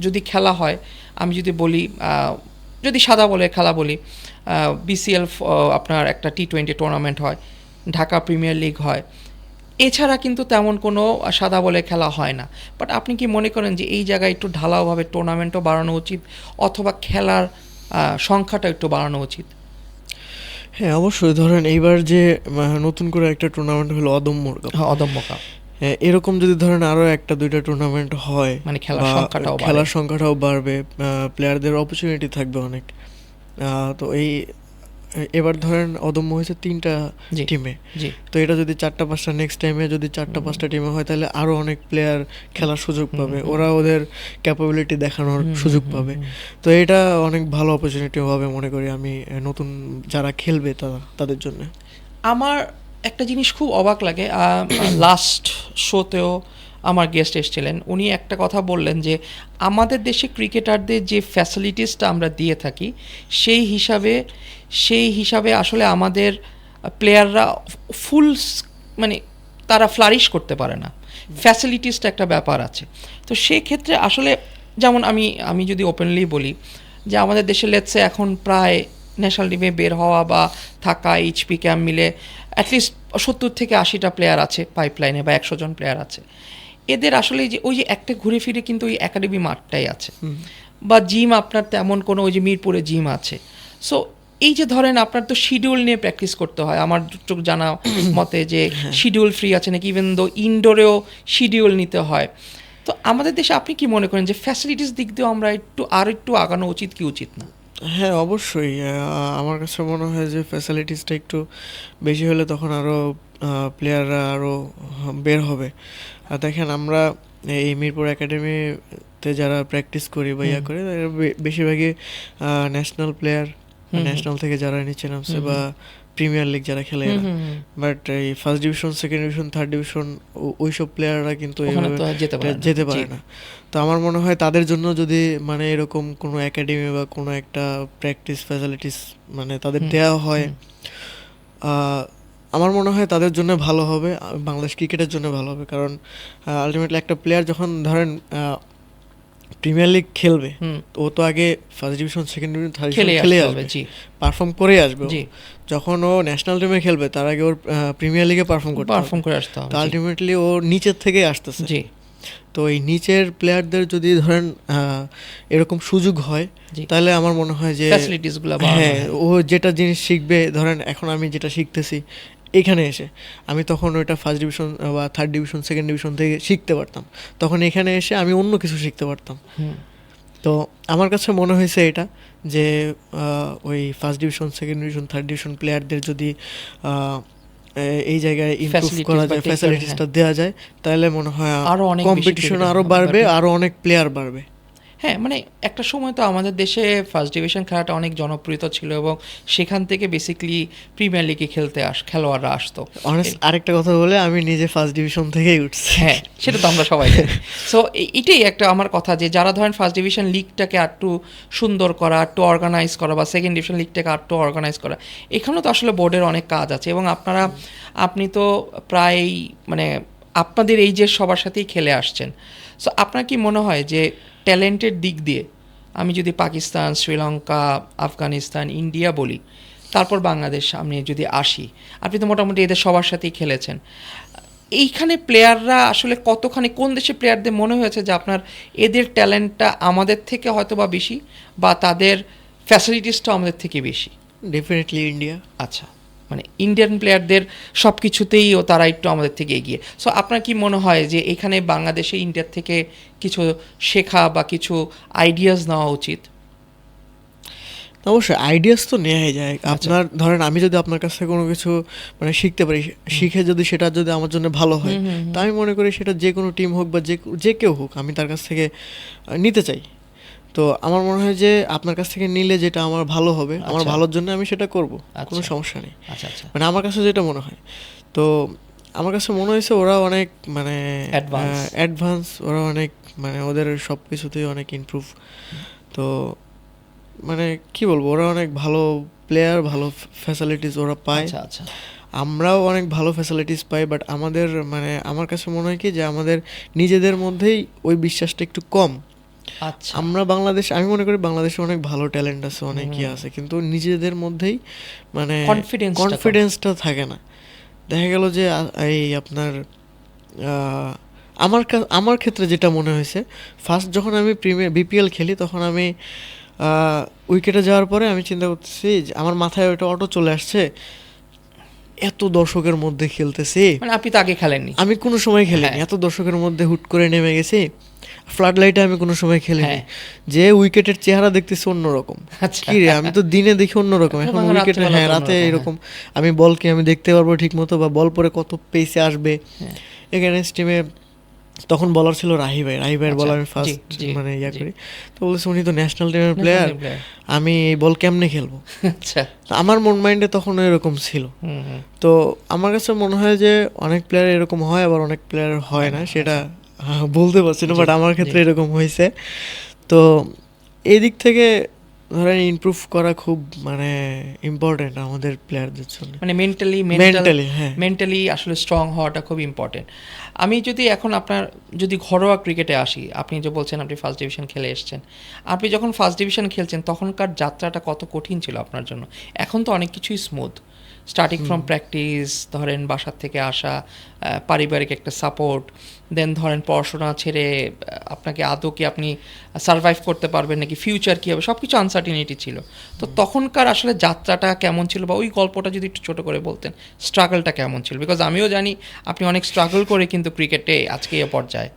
যদি খেলা হয়, আমি যদি বলি যদি সাদা বলে খেলা বলি, বিসিএল আপনার একটা T20 টুর্নামেন্ট হয়, ঢাকা প্রিমিয়ার লিগ হয়, এছাড়া কিন্তু তেমন কোনো সাদা বলে খেলা হয় না। বাট আপনি কি মনে করেন যে এই জায়গায় একটু ঢালাওভাবে টুর্নামেন্টও বাড়ানো উচিত, অথবা খেলার সংখ্যাটা একটু বাড়ানো উচিত? হ্যাঁ, অবশ্যই। ধরেন এইবার যে নতুন করে একটা টুর্নামেন্ট হলো অদম্য কাপ, হ্যাঁ, অদম্য কাপ। হ্যাঁ, এরকম যদি ধরেন আরো একটা দুইটা টুর্নামেন্ট হয়, মানে খেলার বা সংখ্যাটাও বাড়ে। খেলার সংখ্যাটাও বাড়বে, প্লেয়ারদের অপরচুনিটি থাকবে অনেক। তো এবার ধরেন অদম্য হয়েছে 3টা জি, টিমে, জি। তো এটা যদি 4টা 5টা নেক্সট টাইমে যদি 4টা 5টা টিমে হয়, তাহলে আরো অনেক প্লেয়ার খেলার সুযোগ পাবে, ওরা ওদের ক্যাপাবিলিটি দেখানোর সুযোগ পাবে। তো এটা অনেক ভালো অপরচুনিটি হবে মনে করি আমি, নতুন যারা খেলবে তাদের জন্য। আমার একটা জিনিস খুব অবাক লাগে, লাস্ট শোতেও আমার গেস্ট এসেছিলেন, উনি একটা কথা বললেন যে আমাদের দেশে ক্রিকেটারদের যে ফ্যাসিলিটিসটা আমরা দিয়ে থাকি, সেই হিসাবে আসলে আমাদের প্লেয়াররা ফুল মানে তারা ফ্লারিশ করতে পারে না, ফ্যাসিলিটিসটা একটা ব্যাপার আছে। তো সেই ক্ষেত্রে আসলে যেমন আমি যদি ওপেনলি বলি যে আমাদের দেশে লেটসে এখন প্রায় ন্যাশনাল টিমে বের হওয়া বা থাকা এইচপি ক্যাম্প মিলে অ্যাটলিস্ট 70 থেকে 80টা প্লেয়ার আছে পাইপলাইনে, বা 100 জন প্লেয়ার আছে। এদের আসলে যে ওই যে একটা ঘুরে ফিরে কিন্তু ওই একাডেমি মাঠটাই আছে, বা জিম আপনার তেমন কোনো, ওই যে মিরপুরে জিম আছে। সো এই যে ধরেন আপনার তো শিডিউল নিয়ে প্র্যাকটিস করতে হয়, আমার যতটুকু জানা মতে যে শিডিউল ফ্রি আছে নাকি, ইভেন দো ইনডোরেও শিডিউল নিতে হয়। তো আমাদের দেশে আপনি কি মনে করেন যে ফ্যাসিলিটিস দিক দিয়েও আমরা একটু আগানো উচিত কি উচিত না? হ্যাঁ, অবশ্যই। আমার কাছে মনে হয় যে ফ্যাসিলিটিসটা একটু বেশি হলে তখন আরও প্লেয়াররা আরও বের হবে। আর দেখেন, আমরা এই মিরপুর একাডেমিতে যারা প্র্যাকটিস করি বা ইয়া করি, তারা বেশিরভাগই ন্যাশনাল প্লেয়ার, ন্যাশনাল থেকে যারা নিচে নামছে, বা প্রিমিয়ার লিগ যারা খেলে এরা। বাট এই first division, second division, third division ওইসব প্লেয়াররা কিন্তু ওখানে এইভাবে তো যেতে পারে জি। না। তো আমার মনে হয় তাদের জন্য যদি মানে এরকম কোনো একাডেমি বা কোনো একটা প্র্যাকটিস ফ্যাসিলিটিস মানে তাদের দেওয়া হয়, আমার মনে হয় তাদের জন্য ভালো হবে, বাংলাদেশ ক্রিকেটের জন্য ভালো হবে। কারণ আলটিমেটলি একটা প্লেয়ার যখন ধরেন প্রিমিয়ার লিগ খেলবে, তো ও তো আগে first division, second division, third division খেলে আসবে, পারফর্ম করে আসবে। যখন ও ন্যাশনাল টিমে খেলবে তার আগে ওর প্রিমিয়ার লিগে পারফর্ম করে আসতে হবে। তো আলটিমেটলি ও নিচের থেকে আসতেছে। তো এই নিচের প্লেয়ারদের যদি ধরেন এরকম সুযোগ হয়, তাহলে আমার মনে হয় যে হ্যাঁ, ও যেটা জিনিস শিখবে, ধরেন এখন আমি যেটা শিখতেছি এখানে এসে, আমি তখন ওইটা ফার্স্ট ডিভিশন বা থার্ড ডিভিশন, সেকেন্ড ডিভিশন থেকে শিখতে পারতাম, তখন এখানে এসে আমি অন্য কিছু শিখতে পারতাম। তো আমার কাছে মনে হয়েছে এটা যে ওই first division, second division, third division প্লেয়ারদের যদি এই জায়গায় ইমপ্রুভ করা যায়, ফ্যাসিলিটিসটা দেওয়া যায়, তাহলে মনে হয় কম্পিটিশন আরও বাড়বে, আরও অনেক প্লেয়ার বাড়বে। হ্যাঁ, মানে একটা সময় তো আমাদের দেশে ফার্স্ট ডিভিশন খেলাটা অনেক জনপ্রিয়তা ছিল, এবং সেখান থেকে বেসিক্যালি প্রিমিয়ার লিগে খেলোয়াড়রা আসতো। আরেকটা কথা বলে, আমি নিজে ফার্স্ট ডিভিশন থেকেই উঠছি। হ্যাঁ, সেটা তো আমরা সবাই জানি। সো এটাই একটা আমার কথা, যে যারা ধরেন ফার্স্ট ডিভিশন লিগটাকে আরটু সুন্দর করা, আরটু অর্গানাইজ করা, বা সেকেন্ড ডিভিশন লিগটাকে আরটু অর্গানাইজ করা, এখানেও তো আসলে বোর্ডের অনেক কাজ আছে। এবং আপনি তো প্রায় মানে আপনাদের এই যে সবার সাথেই খেলে আসছেন। সো আপনার কি মনে হয় যে ট্যালেন্টের দিক দিয়ে, আমি যদি পাকিস্তান, শ্রীলঙ্কা, আফগানিস্তান, ইন্ডিয়া বলি, তারপর বাংলাদেশ সামনে যদি আসি, আপনি তো মোটামুটি এদের সবার সাথেই খেলেছেন, এইখানে প্লেয়াররা আসলে কতখানি, কোন দেশের প্লেয়ারদের মনে হয়েছে যে আপনার এদের ট্যালেন্টটা আমাদের থেকে হয়তো বা বেশি, বা তাদের ফ্যাসিলিটিসটাও আমাদের থেকে বেশি? Definitely India. আচ্ছা, মানে ইন্ডিয়ান প্লেয়ারদের সব কিছুতেই ও তারা একটু আমাদের থেকে এগিয়ে। সো আপনার কি মনে হয় যে এখানে বাংলাদেশে ইন্ডিয়ার থেকে কিছু শেখা বা কিছু আইডিয়াস নেওয়া উচিত? অবশ্যই আইডিয়াস তো নেওয়াই যায়। আচ্ছা। আপনার ধরেন আমি যদি আপনার কাছ থেকে কোনো কিছু মানে শিখতে পারি, শিখে যদি সেটা যদি আমার জন্য ভালো হয়, তা আমি মনে করি সেটা যে কোনো টিম হোক বা যে কেউ হোক আমি তার কাছ থেকে নিতে চাই। তো আমার মনে হয় যে আপনার কাছ থেকে নিলে যেটা আমার ভালো হবে, আমার আচ্ছা। ভালোর জন্য আমি সেটা করব, কোনো আচ্ছা। সমস্যা নেই। আচ্ছা আচ্ছা। মানে আমার কাছে যেটা মনে হয়। তো আমার কাছে মনে হয়েছে ওরা অনেক মানে অ্যাডভান্স। অ্যাডভান্স, ওরা অনেক মানে ওদের সব কিছুতেই অনেক ইমপ্রুভ। তো মানে কি বলবো, ওরা অনেক ভালো প্লেয়ার, ভালো ফ্যাসিলিটিস ওরা পায়। আচ্ছা আচ্ছা। আমরাও অনেক ভালো ফ্যাসিলিটিস পাই, বাট আমাদের মানে আমার কাছে মনে হয় কি যে আমাদের নিজেদের মধ্যেই ওই বিশ্বাসটা একটু কম। আচ্ছা। আমরা আমি মনে করি বাংলাদেশে অনেক ভালো ট্যালেন্ট আছে, অনেক ইয়ে আছে, কিন্তু নিজেদের মধ্যেই মানে কনফিডেন্সটা থাকে না। দেখা গেল যে এই আপনার আমার ক্ষেত্রে যেটা মনে হয়েছে, ফার্স্ট যখন আমি বিপিএল খেলি তখন আমি উইকেটে যাওয়ার পরে আমি চিন্তা করতেছি যে আমার মাথায় ওটা অটো চলে আসছে, এত দর্শকের মধ্যে খেলতেছি, মানে আপনি তো আগে খেলেননি। আমি কোনো সময় খেলিনি, হ্যাঁ। এত দর্শকের মধ্যে হুট করে নেমে গেছি, ফ্লাড লাইটে আমি কোনো সময় খেলিনি, হ্যাঁ। যে উইকেটের চেহারা দেখতেছি অন্যরকম। আচ্ছা। কি রে, আমি তো দিনে দেখি অন্যরকম, এখন এখন উইকেটে রাত্রেবেলা হ্যাঁ তো রাতে অন্যরকম, এরকম। আমি বলকে আমি দেখতে পারবো ঠিক মতো, বা বল পরে কত পেসে আসবে। হ্যাঁ। এখানে টিমে তখন বলার ছিল রাহি ভাইয়ের বল আচ্ছা, আমি ফার্স্ট জি, জি, মানে ইয়া জি। করি। তো বলেছে উনি তো ন্যাশনাল টিমের National প্লেয়ার, team player। আমি এই বল কেমনে খেলবো। আচ্ছা। তো আমার মন মাইন্ডে তখন এরকম ছিল। হুম হুম। তো আমার কাছে মনে হয় যে অনেক প্লেয়ার এরকম হয়, আবার অনেক প্লেয়ার হয় না, সেটা বলতে পারছি না, জি, বাট আমার জি। ক্ষেত্রে এরকম হয়েছে। তো এই দিক থেকে ধরেন ইমপ্রুভ করা খুব মানে ইম্পর্টেন্ট আমাদের প্লেয়ারদের জন্য। মানে মেন্টালি হ্যাঁ। মেন্টালি আসলে স্ট্রং হওয়াটা খুব ইম্পর্টেন্ট। আমি যদি এখন আপনার যদি ঘরোয়া ক্রিকেটে আসি, আপনি যে বলছেন আপনি ফার্স্ট ডিভিশন খেলে এসেছেন, আপনি যখন ফার্স্ট ডিভিশন খেলছেন তখনকার যাত্রাটা কত কঠিন ছিল আপনার জন্য? এখন তো অনেক কিছুই স্মুথ, স্টার্টিং ফ্রম প্র্যাকটিস, ধরেন বাসার থেকে আসা, পারিবারিক একটা সাপোর্ট, দেন ধরেন পড়াশোনা ছেড়ে আপনাকে আদৌ কি আপনি সার্ভাইভ করতে পারবেন নাকি, ফিউচার কী হবে, সব কিছু আনসার্টিনিটি ছিল। তো তখনকার আসলে যাত্রাটা কেমন ছিল, বা ওই গল্পটা যদি একটু ছোটো করে বলতেন, স্ট্রাগলটা কেমন ছিল? বিকজ আমিও জানি আপনি অনেক স্ট্রাগল করে কিন্তু ক্রিকেটে আজকে এ পর্যায়ে।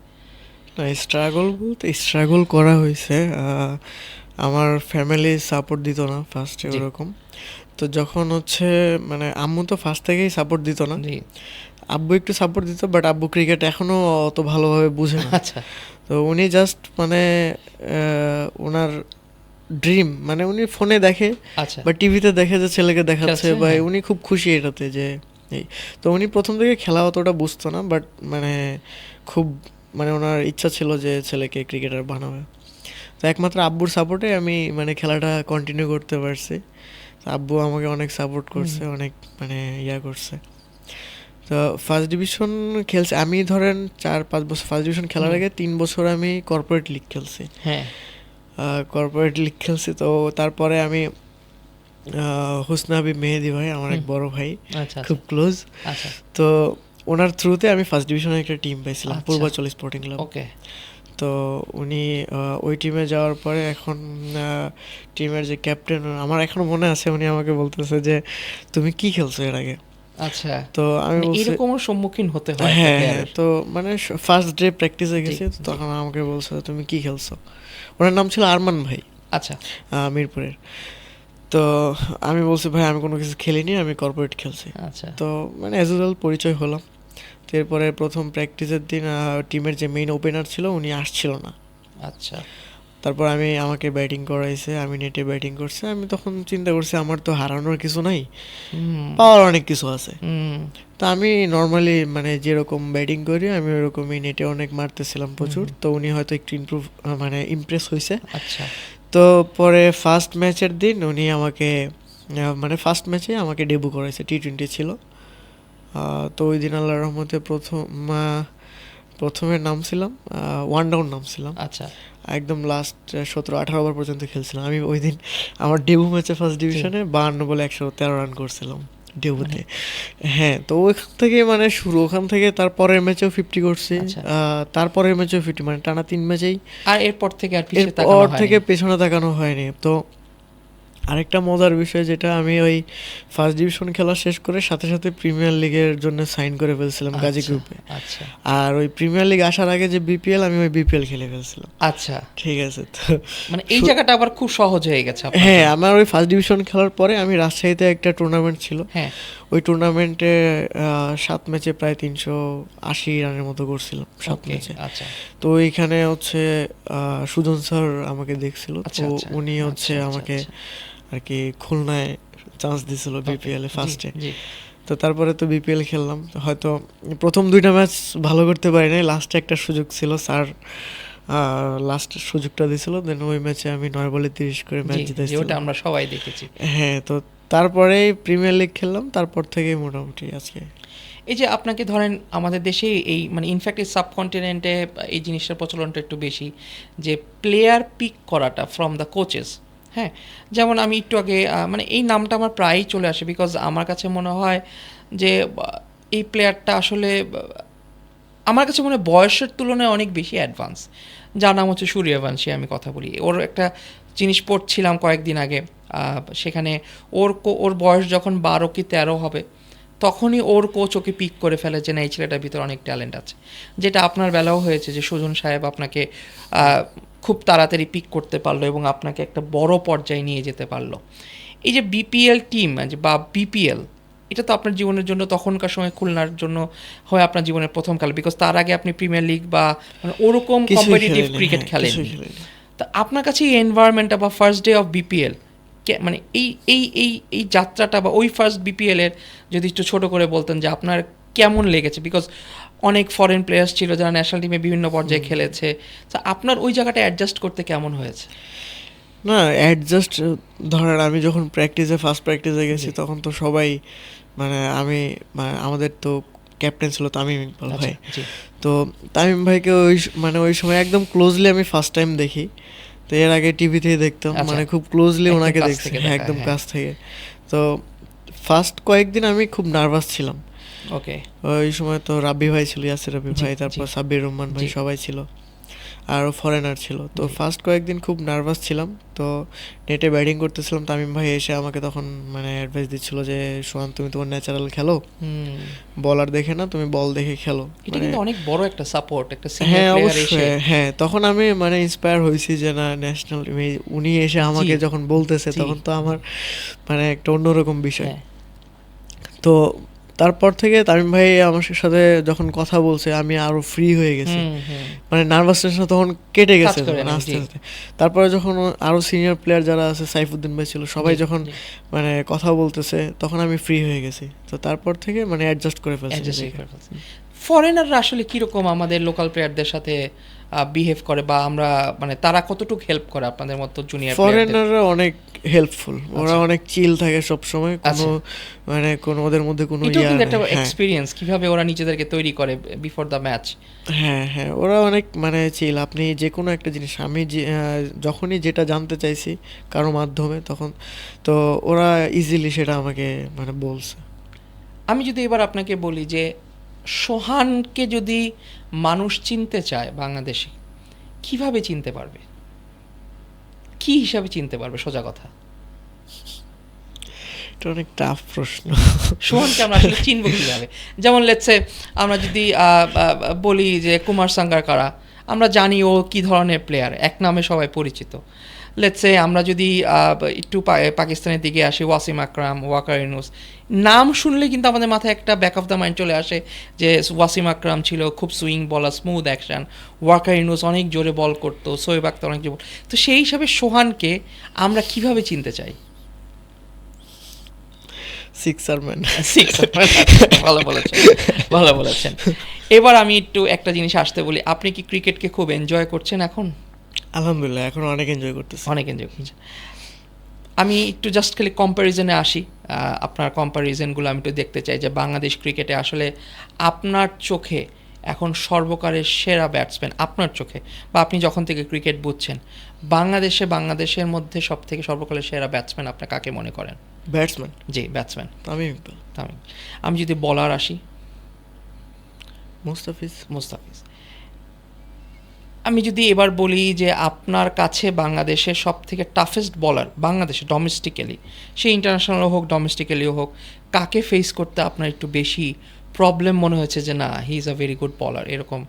না, স্ট্রাগল বলতে স্ট্রাগল করা হয়েছে। আমার ফ্যামিলি সাপোর্ট দিত না ফার্স্টে জি। ওরকম। তো যখন হচ্ছে মানে আম্মু তো ফার্স্ট থেকেই সাপোর্ট দিত না, জি। আব্বু একটু সাপোর্ট দিত, বাট আব্বু ক্রিকেট এখনো অত ভালোভাবে বুঝে না। আচ্ছা। তো উনি জাস্ট মানে ওনার ড্রিম মানে উনি ফোনে দেখে আচ্ছা। বা টিভিতে দেখে যে ছেলেকে দেখাচ্ছে, খেলছে, বা হ্যাঁ। উনি খুব খুশি এটাতে যে এই। তো উনি প্রথম থেকে খেলা অতটা বুঝতো না, বাট মানে খুব মানে ওনার ইচ্ছা ছিল যে ছেলেকে ক্রিকেটার বানাবে। তো একমাত্র আব্বুর সাপোর্টে আমি মানে খেলাটা কন্টিনিউ করতে পারছি। তো আব্বু আমাকে অনেক সাপোর্ট করছে, অনেক মানে ইয়া করছে। তো ফার্স্ট ডিভিশন খেলছে আমি ধরেন 4-5 বছর, ফার্স্ট ডিভিশন খেলার আগে 3 বছর আমি কর্পোরেট লিগ খেলছি। হ্যাঁ। কর্পোরেট লিগ খেলছি। তো তারপরে আমি হুসনা হাবিব মেহেদি ভাই আমার এক বড় ভাই, আচ্ছা খুব ক্লোজ। আচ্ছা। তো ওনার থ্রুতে আমি ফার্স্ট ডিভিশনের একটা টিম পাইছিলাম, আচ্ছা। Purbachal sporting club. ওকে। তো উনি ওই টিমে যাওয়ার পরে এখন টিমের যে ক্যাপ্টেন, আমার এখনো মনে আছে, উনি আমাকে বলতেছে যে তুমি কি খেলছো এর আগে। আচ্ছা। তো আমি মানে বলছি এরকমের সম্মুখীন হতে হয় একটা হ্যাঁ হ্যাঁ। প্লেয়ারের। তো মানে ফার্স্ট ডে প্র্যাকটিসে গেছি, জি, তো জি। তখন আমাকে বলছে তুমি কি খেলছো। ওনার নাম ছিল আরমান ভাই, আচ্ছা। মিরপুরের। তো আমি বলছি ভাই আমি কোনো কিছু খেলিনি, আমি কর্পোরেট খেলছি। আচ্ছা। তো মানে অ্যাজ ইউজুয়াল পরিচয় হলাম। তো এরপরে প্রথম প্র্যাকটিসের দিন টিমের যে মেইন ওপেনার ছিল উনি আসছিল না। আচ্ছা। তারপর আমাকে ব্যাটিং করাইছে, আমি নেটে ব্যাটিং করছি। আমি তখন চিন্তা করছি আমার তো হারানোর কিছু নাই, হুম। পাওয়ার অনেক কিছু আছে। হুম। তো আমি নর্মালি মানে যেরকম ব্যাটিং করি আমি ওরকমই নেটে অনেক মারতেছিলাম প্রচুর। তো উনি হয়তো একটু মানে ইমপ্রেস হয়েছে। আচ্ছা। তো পরে ফার্স্ট ম্যাচের দিন উনি আমাকে মানে ফার্স্ট ম্যাচে আমাকে ডেবু করাইছে, টি-20 ছিল। তো ওই দিন আল্লাহর রহমতে প্রথমে নামছিলাম, ওয়ান ডাউন নামছিলাম, আচ্ছা। একদম লাস্ট 17-18 ওভার পর্যন্ত খেলছিলাম। আমি ওই দিন আমার ডেবু ম্যাচে ফার্স্ট ডিভিশনে 52 বলে 113 রান করছিলাম ডেবুতে। হ্যাঁ, তো ওইখান থেকে মানে শুরু, ওখান থেকে তারপরের ম্যাচেও 50 করছি, আচ্ছা। তারপরের ম্যাচেও 50, মানে টানা 3 ম্যাচেই। আর এরপর থেকে আর পিছিয়ে তাকানো এরপর হয়নি। থেকে পেছনে তাকানো হয়নি। তো আরেকটা মজার বিষয় যেটা আমি ওই ফার্স্ট ডিভিশন খেলা শেষ করে সাথে সাথে প্রিমিয়ার লিগের জন্য সাইন করে ফেলছিলাম গাজী আচ্ছা, গ্রুপে। আচ্ছা, আর ওই প্রিমিয়ার লিগ আসার আগে যে বিপিএল, আমি ওই বিপিএল খেলে ফেলছিলাম। আচ্ছা। ঠিক আছে তো মানে এই সু- জায়গাটা আবার খুব সহজ হয়ে গেছে আপনার হ্যাঁ, জন্য। আমার ওই ফার্স্ট ডিভিশন খেলার পরে আমি রাজশাহীতে একটা টুর্নামেন্ট ছিল, হ্যাঁ, ওই টুর্নামেন্টে 7 ম্যাচে প্রায় 380 রানের মতো করছিলাম 7 ওকে, ম্যাচে। আচ্ছা, তো এইখানে হচ্ছে সুজন স্যার আমাকে দেখছিল, আচ্ছা, তো আচ্ছা, উনি হচ্ছে আচ্ছা, আচ্ছা, আমাকে আচ্ছা। আর কি খুলনায় চান্স দিছিল ওকে, বিপিএল এ জি, ফার্স্টে। জি। তো তারপরে তো বিপিএল খেললাম, তো হয়তো প্রথম 2টা ম্যাচ ভালো করতে পারি নাই, লাস্টে একটা সুযোগ ছিল, স্যার লাস্টের সুযোগটা দিছিল, দেন ওই ম্যাচে আমি 9 বলে 30 করে ম্যাচ জি, জি, ওটা জিতেছিলাম। আমরা সবাই দেখেছি। হ্যাঁ, তো তারপরেই প্রিমিয়ার লিগ খেললাম, তারপর থেকেই মোটামুটি আজকে। এই যে আপনাকে ধরেন আমাদের দেশে এই মানে ইনফ্যাক্ট এই সাবকন্টিনেন্টে এই জিনিসটার প্রচলনটা একটু বেশি, যে প্লেয়ার পিক করাটা ফ্রম দ্য কোচেস। হ্যাঁ, যেমন আমি একটু আগে মানে এই নামটা আমার প্রায়ই চলে আসে, বিকজ আমার কাছে মনে হয় যে এই প্লেয়ারটা আসলে আমার কাছে মনে হয় বয়সের তুলনায় অনেক বেশি অ্যাডভান্স। যার নাম হচ্ছে সূর্যবংশী, আমি কথা বলি। ওর একটা জিনিস পড়ছিলাম কয়েকদিন আগে, সেখানে ওর বয়স যখন 12 কি 13 হবে, তখনই ওর কোচ ওকে পিক করে ফেলে যে না, এই ছেলেটার ভিতরে অনেক ট্যালেন্ট আছে। যেটা আপনার বেলাও হয়েছে, যে সুজন সাহেব আপনাকে খুব তাড়াতাড়ি পিক করতে পারলো এবং আপনাকে একটা বড় পর্যায়ে নিয়ে যেতে পারলো। এই যে বিপিএল টিম বা বিপিএল, এটা তো আপনার জীবনের জন্য তখনকার সময় খুলনার জন্য হয় আপনার জীবনের প্রথম কাল, বিকজ তার আগে আপনি প্রিমিয়ার লিগ বা মানে ওরকম কিছুই কম্পিটিটিভ খেলেনি, ক্রিকেট হ্যাঁ, কিছুই খেলেননি। খেলেনি। তা আপনার কাছে এই এনভায়রনমেন্টটা বা ফার্স্ট ডে অফ বিপিএল, মানে এই এই এই এই যাত্রাটা বা ওই ফার্স্ট বিপিএল এর যদি একটু ছোট করে বলতেন যে আপনার কেমন লেগেছে, বিকজ অনেক ফরেন প্লেয়ার্স ছিল যারা ন্যাশনাল টিমে বিভিন্ন পর্যায়ে খেলেছে, তা আপনার ওই জায়গাটা অ্যাডজাস্ট করতে কেমন হয়েছে? না, অ্যাডজাস্ট, ধরেন আমি যখন ফার্স্ট প্র্যাকটিসে গেছি, জি। তখন তো সবাই মানে আমি মানে আমাদের তো ক্যাপ্টেন ছিল তামিম ইকবাল আচ্ছা, ভাই। জি, তো তামিম ভাইকে মানে ওই সময় একদম ক্লোজলি আমি ফার্স্ট টাইম দেখি। তো এর আগে টিভিতেই দেখতাম, আচ্ছা, মানে খুব ক্লোজলি একদম ওনাকে কাছ দেখছি, থেকে হ্যাঁ, দেখা, একদম হ্যাঁ। কাছ থেকে। তো ফার্স্ট কয়েকদিন আমি খুব নার্ভাস ছিলাম। ওকে, ওই সময় তো রাব্বি ভাই ছিল, ইয়াসির রাব্বি জি, ভাই, জি, তারপর সাব্বির রহমান ভাই, জি, সবাই ছিল, আরও ফরেনার ছিল। তো জি। ফার্স্ট কয়েকদিন খুব নার্ভাস ছিলাম। তো নেটে ব্যাটিং করতেছিলাম, তামিম ভাই এসে আমাকে তখন মানে অ্যাডভাইস দিচ্ছিল যে সোহান, তুমি তোমার ন্যাচারাল খেলো, হুম, বলার দেখে না, তুমি বল দেখে খেলো। এটা মানে কিন্তু অনেক বড় একটা সাপোর্ট, একটা সিনিয়র হ্যাঁ, প্লেয়ার এসে। অবশ্যই, হ্যাঁ, তখন আমি মানে ইন্সপায়ার হয়েছি যে না, ন্যাশনাল উনি এসে আমাকে জি, যখন বলতেছে, জি, তখন তো আমার মানে একটা অন্যরকম বিষয়। হ্যাঁ, তো তারপর থেকে তামিম ভাই আমার সাথে যখন কথা বলছে, আমি আরো ফ্রি হয়ে গেছি, হুম, হুম, মানে নার্ভাসনেসটা তখন কেটে কাজ গেছে করে মানে নাই, আস্তে জি, আস্তে। তারপরে যখন আরো সিনিয়র প্লেয়ার যারা আছে, সাইফুদ্দিন ভাই ছিল, সবাই জি, যখন জি। মানে কথা বলতেছে, তখন আমি ফ্রি হয়ে গেছি। তো তারপর থেকে মানে অ্যাডজাস্ট করে ফেলছি অ্যাডজাস্ট নিজেকে। করে ফেলছে। ফরেনাররা আসলে কিরকম আমাদের লোকাল প্লেয়ারদের সাথে বিহেভ করে, বা আমরা মানে তারা কতটুকু হেল্প করে আপনাদের মতো জুনিয়র প্লেয়ারদের? ফরেনাররা অনেক হেল্পফুল, ওরা আচ্ছা, অনেক চিল থাকে সব সময়, কোনো আচ্ছা। মানে কোনো ওদের মধ্যে কোনো এটাও ইয়া কিন্তু নেই। একটা হ্যাঁ, এক্সপেরিয়েন্স, কিভাবে ওরা নিজেদেরকে তৈরি করে বিফোর দ্য ম্যাচ। হ্যাঁ, হ্যাঁ, ওরা অনেক মানে চিল। আপনি যে কোনো একটা জিনিস, আমি যে যখনই যেটা জানতে চাইছি কারো মাধ্যমে, তখন তো ওরা ইজিলি সেটা আমাকে মানে বলছে। আমি যদি এবার আপনাকে বলি যে সোহানকে যদি মানুষ চিনতে চায় বাংলাদেশে, কিভাবে চিনতে পারবে, কি হিসাবে চিনতে পারবে, সোজা কথা? এটা অনেক টাফ প্রশ্ন। সোহানকে আমরা আসলে চিনবো কিভাবে? যেমন লেটসে আমরা যদি বলি যে কুমার সাঙ্গাকারা, আমরা জানি ও কি ধরনের প্লেয়ার, এক নামে সবাই পরিচিত। লেটসে আমরা যদি একটু পাকিস্তানের দিকে আসি, ওয়াসিম আকরাম, ওয়াকার ইউনুস, নাম শুনলে কিন্তু আমাদের মাথায় একটা ব্যাক অফ দ্য মাইন্ড চলে আসে যে ওয়াসিম আকরাম ছিল খুব সুইং বলার, স্মুথ অ্যাকশন, ওয়াকার ইউনুস অনেক জোরে বল করতো, শোয়েব আখতার অনেক জোরে বল। তো সেই হিসাবে সোহানকে আমরা কিভাবে চিনতে চাই? সিক্সার ম্যান। ভালো বলেছেন, ভালো বলেছেন। এবার আমি একটু একটা জিনিস আসতে বলি, আপনি কি ক্রিকেটকে খুব এনজয় করছেন এখন? আলহামদুলিল্লাহ, এখন অনেক এনজয় করতেছি। অনেক এনজয় করছেন। আমি একটু জাস্ট খালি কম্প্যারিজনে আসি, আপনার কম্প্যারিজনগুলো আমি একটু দেখতে চাই যে বাংলাদেশ ক্রিকেটে আসলে আপনার চোখে এখন সর্বকালের সেরা ব্যাটসম্যান আপনার চোখে, বা আপনি যখন থেকে ক্রিকেট বুঝছেন, বাংলাদেশের মধ্যে সব থেকে সর্বকালের সেরা ব্যাটসম্যান আপনি কাকে মনে করেন? ব্যাটসম্যান জি, ব্যাটসম্যান। তামিম ইকবাল, আমি যদি বলার আসি, মুস্তাফিজ। মুস্তাফিজ। আমি যদি এবার বলি যে আপনার কাছে বাংলাদেশের সবথেকে টাফেস্ট বলার বাংলাদেশে ডোমেস্টিক্যালি, সে ইন্টারন্যাশনাল হোক ডোমেস্টিক্যালিও হোক, কাকে ফেস করতে আপনার একটু বেশি প্রবলেম মনে হয়েছে যে না he is a very good বলার এরকম,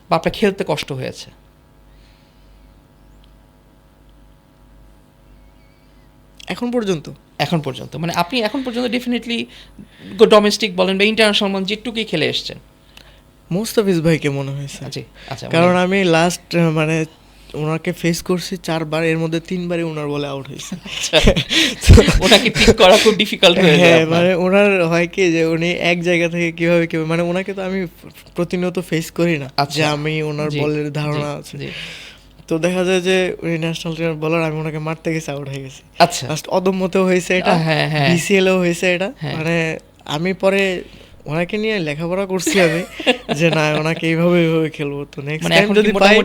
বা আপনার খেলতে কষ্ট হয়েছে? এখন পর্যন্ত এখন পর্যন্ত মানে আপনি এখন পর্যন্ত ডেফিনেটলি ডোমেস্টিক বলেন বা ইন্টারন্যাশনাল বলেন যেটুকুই খেলে এসছেন। মোস্তাফিজ ভাইকে মনে হয়েছে, জি আচ্ছা, কারণ আমি লাস্ট মানে ওনাকে ফেস করছি 4 বার, এর মধ্যে 3বারই ওনার বলে আউট হয়েছে। ওনাকে পিক করা খুব ডিফিকাল্ট হয়ে যায় হ্যাঁ, আপনার। মানে ওনার হয় কি যে উনি এক জায়গা থেকে কিভাবে মানে ওনাকে তো আমি প্রতিনিয়ত ফেস করি না, আচ্ছা। যে আমি ওনার জি, বলের ধারণা জি, আছে। জি। তো দেখা যায় যে উনি ন্যাশনাল টিমের বলার, আমি ওনাকে মারতে গেছি, আউট হয়ে গেছি। আচ্ছা। লাস্ট অদম্যতেও হয়েছে এটা, হ্যাঁ, হ্যাঁ। বিসিএলও হয়েছে এটা। হ্যাঁ। মানে আমি পরে ওনাকে নিয়ে লেখাপড়া করছি আমি, যে না ওনাকে এইভাবে এইভাবে খেলবো, তো নেক্সট মানে টাইম এখন যদি কি পাই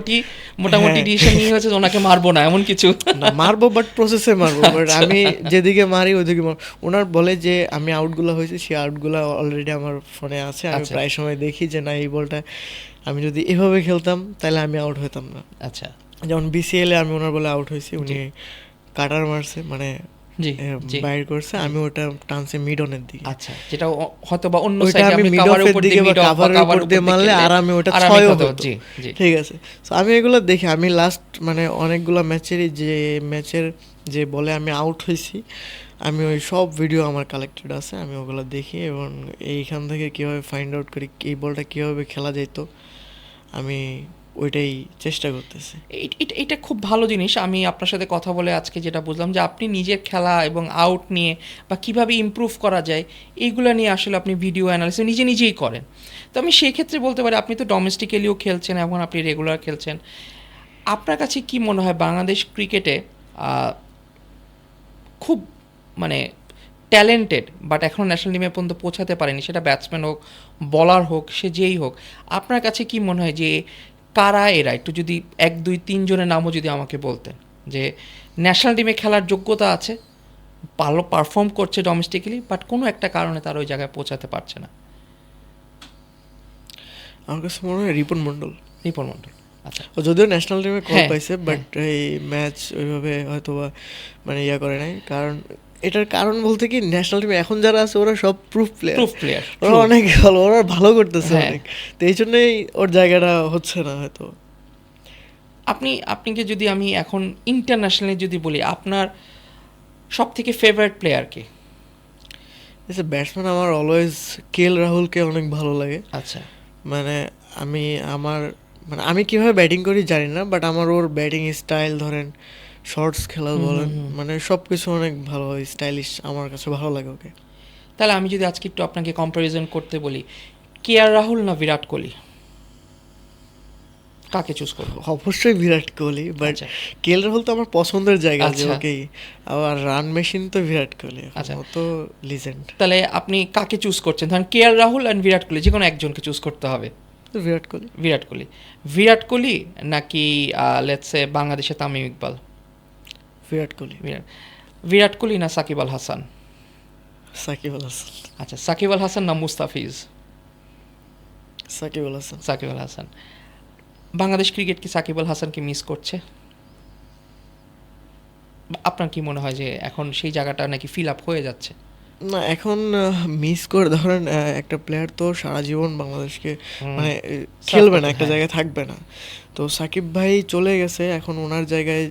মোটামুটি হ্যাঁ। ডিসিশন নিয়ে হয়েছে যে ওনাকে মারবো না এমন কিছু? না মারবো, বাট প্রসেসে মারবো, বাট আচ্ছা। আমি যেদিকে মারি ওইদিকে ওনার বলে যে আমি আউটগুলো হয়েছে, সেই আউটগুলো অলরেডি আমার ফোনে আছে, আমি আচ্ছা। প্রায় সময় দেখি যে না এই বলটা আমি যদি এভাবে খেলতাম তাহলে আমি আউট হতাম না। আচ্ছা। যেমন বিসিএল এ আমি ওনার বলে আউট হয়েছি, উনি কাটার মারছে, মানে জি, জি। বাইর করছে, আমি ওটা টানছে মিড অনের দিকে। আচ্ছা, যেটা হয়তো বা অন্য ওইটা সাইডে আমি আপনি মিড কভারের অফের উপর দিকে দিয়ে বা মিড অফ বা কাভারের উপর কভারের দিয়ে মারলে আর আমি ওটা আরামে 6ও হতো। হতো। জি, জি। ঠিক আছে, সো আমি এগুলো দেখি, আমি লাস্ট মানে অনেকগুলো ম্যাচেরই যে ম্যাচের যে বলে আমি আউট হয়েছি, আমি ওই সব ভিডিও আমার কালেক্টেড আছে, আমি ওগুলো দেখি এবং এইখান থেকে কীভাবে ফাইন্ড আউট করি এই বলটা কীভাবে খেলা যেত, আমি ওইটাই চেষ্টা করতেছি। এটা খুব ভালো জিনিস। আমি আপনার সাথে কথা বলে আজকে যেটা বুঝলাম যে আপনি নিজের খেলা এবং আউট নিয়ে বা কিভাবে ইমপ্রুভ করা যায় এইগুলো নিয়ে আসলে আপনি ভিডিও অ্যানালিসিস নিজেই করেন। তো আমি সেই ক্ষেত্রে বলতে পারি আপনি তো ডোমেস্টিক্যালিও খেলছেন, এখন আপনি রেগুলার খেলছেন। আপনার কাছে কি মনে হয় বাংলাদেশ ক্রিকেটে খুব মানে ট্যালেন্টেড বাট এখনও ন্যাশনাল টিমে পর্যন্ত পৌঁছাতে পারেনি, সেটা ব্যাটসম্যান হোক বলার হোক সে যেই হোক, আপনার কাছে কি মনে হয় যে কারা এরা? একটু যদি 1 2 3 জনের নামও যদি আমাকে বলতেন যে ন্যাশনাল টিমে খেলার যোগ্যতা আছে, ভালো পারফর্ম করছে ডোমেস্টিক্যালি, বাট কোনো একটা কারণে তারা ওই জায়গায় পৌঁছাতে পারছে না। আমার কাছে মনে হয় রিপন মণ্ডল। রিপন মণ্ডল, আচ্ছা। ও যদিও ন্যাশনাল টিমে কল হ্যাঁ, পাইছে, বাট এই ম্যাচ ওইভাবে হয়তো বা মানে ইয়া করে নাই, কারণ এটার কারণ বলতে কি ন্যাশনাল টিমে এখন যারা আছে ওরা সব প্রুফ প্লেয়ার, ওরা অনেক ভালো, ওরা ভালো করতেছে হ্যাঁ। অনেক, তো এই জন্যই ওর জায়গাটা হচ্ছে না হয়তো। আপনাকে যদি আমি এখন ইন্টারন্যাশনালি যদি বলি আপনার সব থেকে ফেভারিট প্লেয়ার কে? ব্যাটসম্যান আমার অলওয়েজ রাহুলকে অনেক ভালো লাগে। আচ্ছা। মানে আমি কিভাবে ব্যাটিং করি জানি না, বাট আমার ওর ব্যাটিং স্টাইল ধরেন, শর্টস খেলা বলেন, মানে সব কিছু অনেক ভালো হয়, স্টাইলিশ, আমার কাছে ভালো লাগে ওকে। তাহলে আমি যদি আজকে একটু আপনাকে কম্প্যারিজন করতে বলি, কে আর রাহুল না বিরাট কোহলি, কাকে চুজ করবো? অবশ্যই বিরাট কোহলি, বাট আচ্ছা। রাহুল তো আমার পছন্দের জায়গা, যে আচ্ছা। ওকেই, আবার রান মেশিন তো বিরাট কোহলি, আচ্ছা। ও তো লিজেন্ড। তাহলে আপনি কাকে চুজ করছেন? ধরেন কে আর রাহুল অ্যান্ড বিরাট কোহলি, যে কোনো একজনকে চুজ করতে হবে। বিরাট কোহলি। বিরাট কোহলি নাকি লেটস সে বাংলাদেশে তামিম ইকবাল? বিরাট কোহলি। বিরাট কোহলি না সাকিব আল হাসান? সাকিব আল হাসান। আচ্ছা, সাকিব আল হাসান না মুস্তাফিজ? সাকিব আল হাসান। সাকিব আল হাসান। বাংলাদেশ ক্রিকেট কি সাকিব আল হাসানকে মিস করছে? আপনার কি মনে হয় যে এখন সেই জায়গাটা নাকি ফিল আপ হয়ে যাচ্ছে? না, এখন মিস করে ধরেন একটা প্লেয়ার তো সারা জীবন বাংলাদেশকে মানে খেলবে না, একটা জায়গায় থাকবে না, তো সাকিব ভাই চলে গেছে, এখন ওনার জায়গায়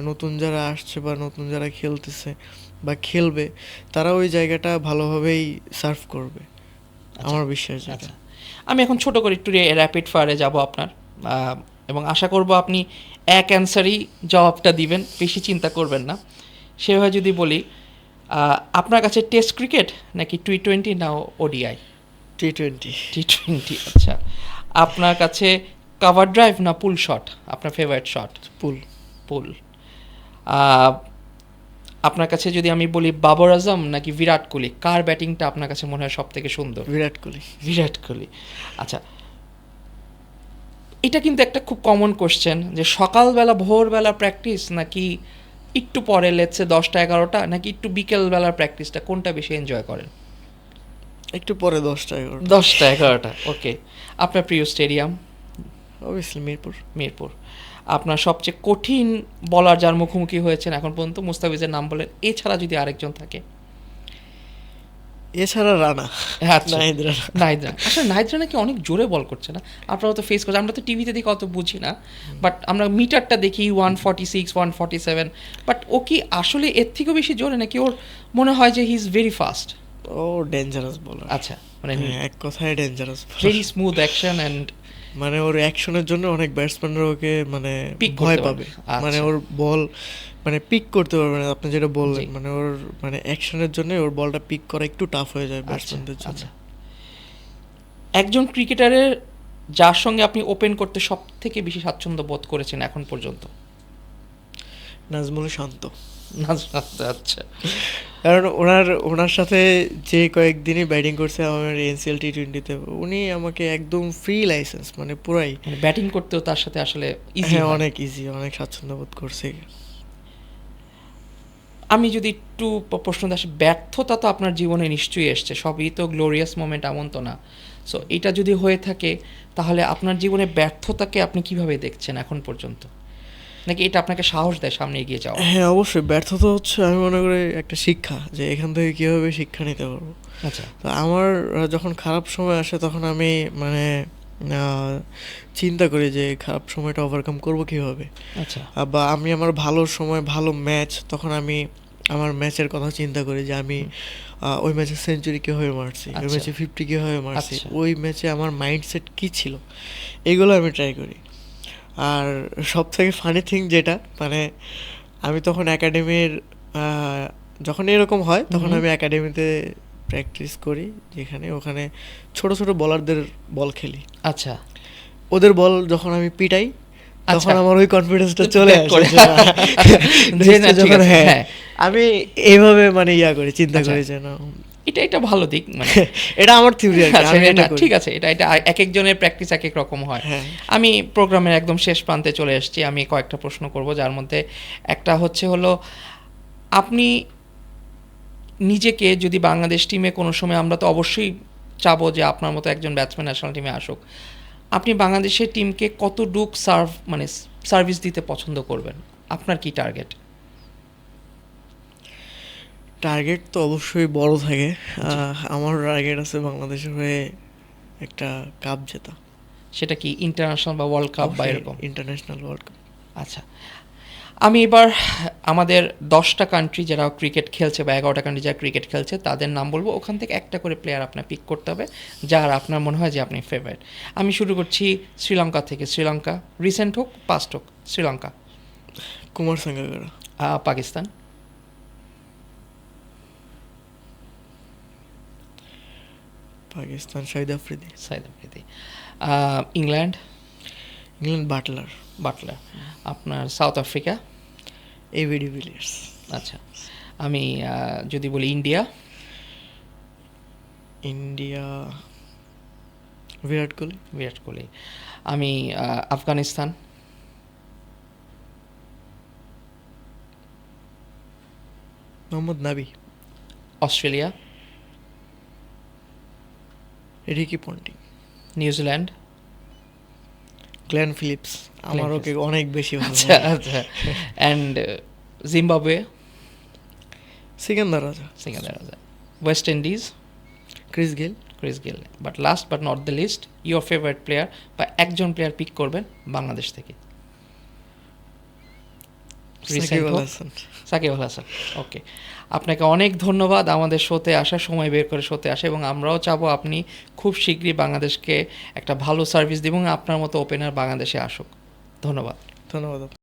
নতুন যারা আসছে বা নতুন যারা খেলতেছে বা খেলবে, তারা ওই জায়গাটা ভালোভাবেই সার্ভ করবে, আমার বিশ্বাস। আচ্ছা, আমি এখন ছোট করে একটু র্যাপিড ফায়ারে যাব আপনার, এবং আশা করব আপনি এক অ্যান্সারই জবাবটা দিবেন, বেশি চিন্তা করবেন না। সেভাবে যদি বলি, আপনার কাছে টেস্ট ক্রিকেট নাকি T20 না ODI? T20। আচ্ছা। আপনার কাছে কাভার ড্রাইভ না পুল শট, আপনার ফেভারিট শট? পুল। আপনার কাছে যদি আমি বলি বাবর আজম নাকি বিরাট কোহলি, কার ব্যাটিংটা আপনার কাছে মনে হয় সব থেকে সুন্দর? বিরাট কোহলি। আচ্ছা, এটা কিন্তু একটা খুব কমন কোশ্চেন যে সকালবেলা ভোরবেলা প্র্যাকটিস নাকি একটু পরে লেটসে 10টা 11টা, নাকি একটু বিকেলবেলার প্র্যাকটিসটা, কোনটা বেশি এনজয় করেন? একটু পরে 10টা 11টা। 10টা 11টা, ওকে। আপনার প্রিয় স্টেডিয়াম? অবভিয়াসলি মিরপুর। আপনার সবচেয়ে কঠিন বলার যার মুখোমুখি হয়েছেন এখন পর্যন্ত মুস্তাফিজের নাম বলেন, এছাড়া যদি আরেকজন থাকে? এছাড়া রানা, আচ্ছা, নাহিদ রানা। নাহিদ রানা। আসলে নাহিদ রানা কি অনেক জোরে বল করছে না? আপনারা তো ফেস করছে, আমরা তো টিভিতে দেখে অত বুঝি না, বাট আমরা মিটারটা দেখি 146 147, বাট ও কি আসলে এর থেকেও বেশি জোরে নাকি ওর মনে হয় যে হি ইজ ভেরি ফাস্ট? ও ডেঞ্জারাস বলার, আচ্ছা, মানে এক কথায় dangerous. Very smooth action and মানে ওর অ্যাকশনের জন্য অনেক ব্যাটসম্যানরা ওকে মানে Pick ভয় করতে পাবে। পারবে। মানে আচ্ছা। ওর বল মানে পিক করতে পারবে না, আপনি যেটা বললেন, জি। মানে ওর মানে অ্যাকশনের জন্য ওর বলটা পিক করা একটু টাফ হয়ে যায় আচ্ছা, ব্যাটসম্যানদের জন্য। আচ্ছা। একজন ক্রিকেটারের যার সঙ্গে আপনি ওপেন করতে সব থেকে বেশি স্বাচ্ছন্দ্য বোধ করেছেন এখন পর্যন্ত? নাজমুল শান্ত, আচ্ছা, কারণ ওনার সাথে যে কয়েকদিনই ব্যাটিং করছে আমার এনসিএল টি20-তে, উনি আমাকে একদম ফ্রি লাইসেন্স, মানে পুরাই, মানে ব্যাটিং করতেও তার সাথে আসলে ইজি হ্যাঁ হয়। অনেক ইজি, অনেক স্বাচ্ছন্দ্য বোধ করছে। আমি যদি একটু প্রশ্ন আসি, ব্যর্থতা তো আপনার জীবনে নিশ্চয়ই এসছে, সবই তো গ্লোরিয়াস মোমেন্ট এমন তো না। সো এটা যদি হয়ে থাকে তাহলে আপনার জীবনে ব্যর্থতাকে আপনি কিভাবে দেখছেন এখন পর্যন্ত, নাকি এটা আপনাকে সাহস দেয় সামনে এগিয়ে যাওয়া? হ্যাঁ অবশ্যই, ব্যর্থতা হচ্ছে আমি মনে করি একটা শিক্ষা, যে এখান থেকে কীভাবে শিক্ষা নিতে পারবো। আচ্ছা, তো আমার যখন খারাপ সময় আসে তখন আমি মানে চিন্তা করি যে খারাপ সময়টা ওভারকাম করবো কীভাবে। আচ্ছা, বা আমি আমার ভালো সময়, ভালো ম্যাচ, তখন আমি আমার ম্যাচের কথা চিন্তা করি যে আমি ওই ম্যাচে সেঞ্চুরি কীভাবে মারছি, ওই আচ্ছা। ম্যাচে 50 কীভাবে মারছি, আচ্ছা। ওই ম্যাচে আমার মাইন্ডসেট কী ছিল, এগুলো আমি ট্রাই করি। আর সব থেকে ফানি থিং যেটা, মানে আমি তখন একাডেমির যখন এরকম হয় তখন আমি একাডেমিতে প্র্যাকটিস করি, যেখানে ওখানে ছোট ছোট বলারদের বল খেলি। আচ্ছা, ওদের বল যখন আমি পিটাই তখন আমার ওই কনফিডেন্সটা চলে Back আসে করে। যে না, যে না, ঠিক যখন আছে, হ্যাঁ হ্যাঁ। আমি এইভাবে মানে করে চিন্তা আচ্ছা। করি যে না, এটা ভালো দিক, মানে এটা আমার থিওরি আর কি, আচ্ছা, আমি এটা না, করি। ঠিক আছে, এটা এক একজনের প্র্যাকটিস এক এক রকম হয়। হ্যাঁ। আমি প্রোগ্রামের একদম শেষ প্রান্তে চলে এসেছি, আমি কয়েকটা প্রশ্ন করব, যার মধ্যে একটা হলো আপনি নিজেকে যদি বাংলাদেশ টিমে কোনো সময়, আমরা তো অবশ্যই চাবো যে আপনার মতো একজন ব্যাটসম্যান ন্যাশনাল টিমে আসুক, আপনি বাংলাদেশের টিমকে কতটুক সার্ভিস দিতে পছন্দ করবেন? আপনার কি টার্গেট? টার্গেট তো অবশ্যই বড় থাকে। আমার টার্গেট আছে বাংলাদেশের হয়ে একটা কাপ জেতা। সেটা কি ইন্টারন্যাশনাল বা ওয়ার্ল্ড কাপ বা এরকম? International world cup. আচ্ছা, আমি এবার আমাদের 10টা কান্ট্রি যারা ক্রিকেট খেলছে বা 11টা কান্ট্রি যারা ক্রিকেট খেলছে তাদের নাম বলবো, ওখান থেকে একটা করে প্লেয়ার আপনার পিক করতে হবে যার আপনার মনে হয় যে আপনি ফেভারিট। আমি শুরু করছি শ্রীলঙ্কা থেকে। শ্রীলঙ্কা, রিসেন্ট হোক পাস্ট হোক। Sri Lanka. Kumar Sangakkara. Pakistan. Pakistan Shahid Afridi. Saeed Afridi. England. England Buttler. Buttler. আপনার সাউথ আফ্রিকা। AB de Villiers. আচ্ছা, আমি যদি বলি ইন্ডিয়া। ইন্ডিয়া বিরাট কোহলি। বিরাট কোহলি। আমি Afghanistan. Mohammad Nabi. Australia. Ricky Ponting. New Zealand. Glenn Phillips, আমার ওকে অনেক বেশি ভালো আচ্ছা, লাগে। আচ্ছা। And Zimbabwe. Sikandar Raza. Singapore Raja. West Indies. Chris Gayle. Chris Gayle. But last but not the least, your favourite player বা একজন প্লেয়ার পিক করবেন বাংলাদেশ থেকে। সাকিব আল হাসান। সাকিব আল হাসান। ওকে, আপনাকে অনেক ধন্যবাদ আমাদের শোতে আসার, সময় বের করে শোতে আসা, এবং আমরাও চাবো আপনি খুব শীঘ্রই বাংলাদেশকে একটা ভালো সার্ভিস দিবেন, আপনার মতো ওপেনার বাংলাদেশে আসুক। ধন্যবাদ। ধন্যবাদ।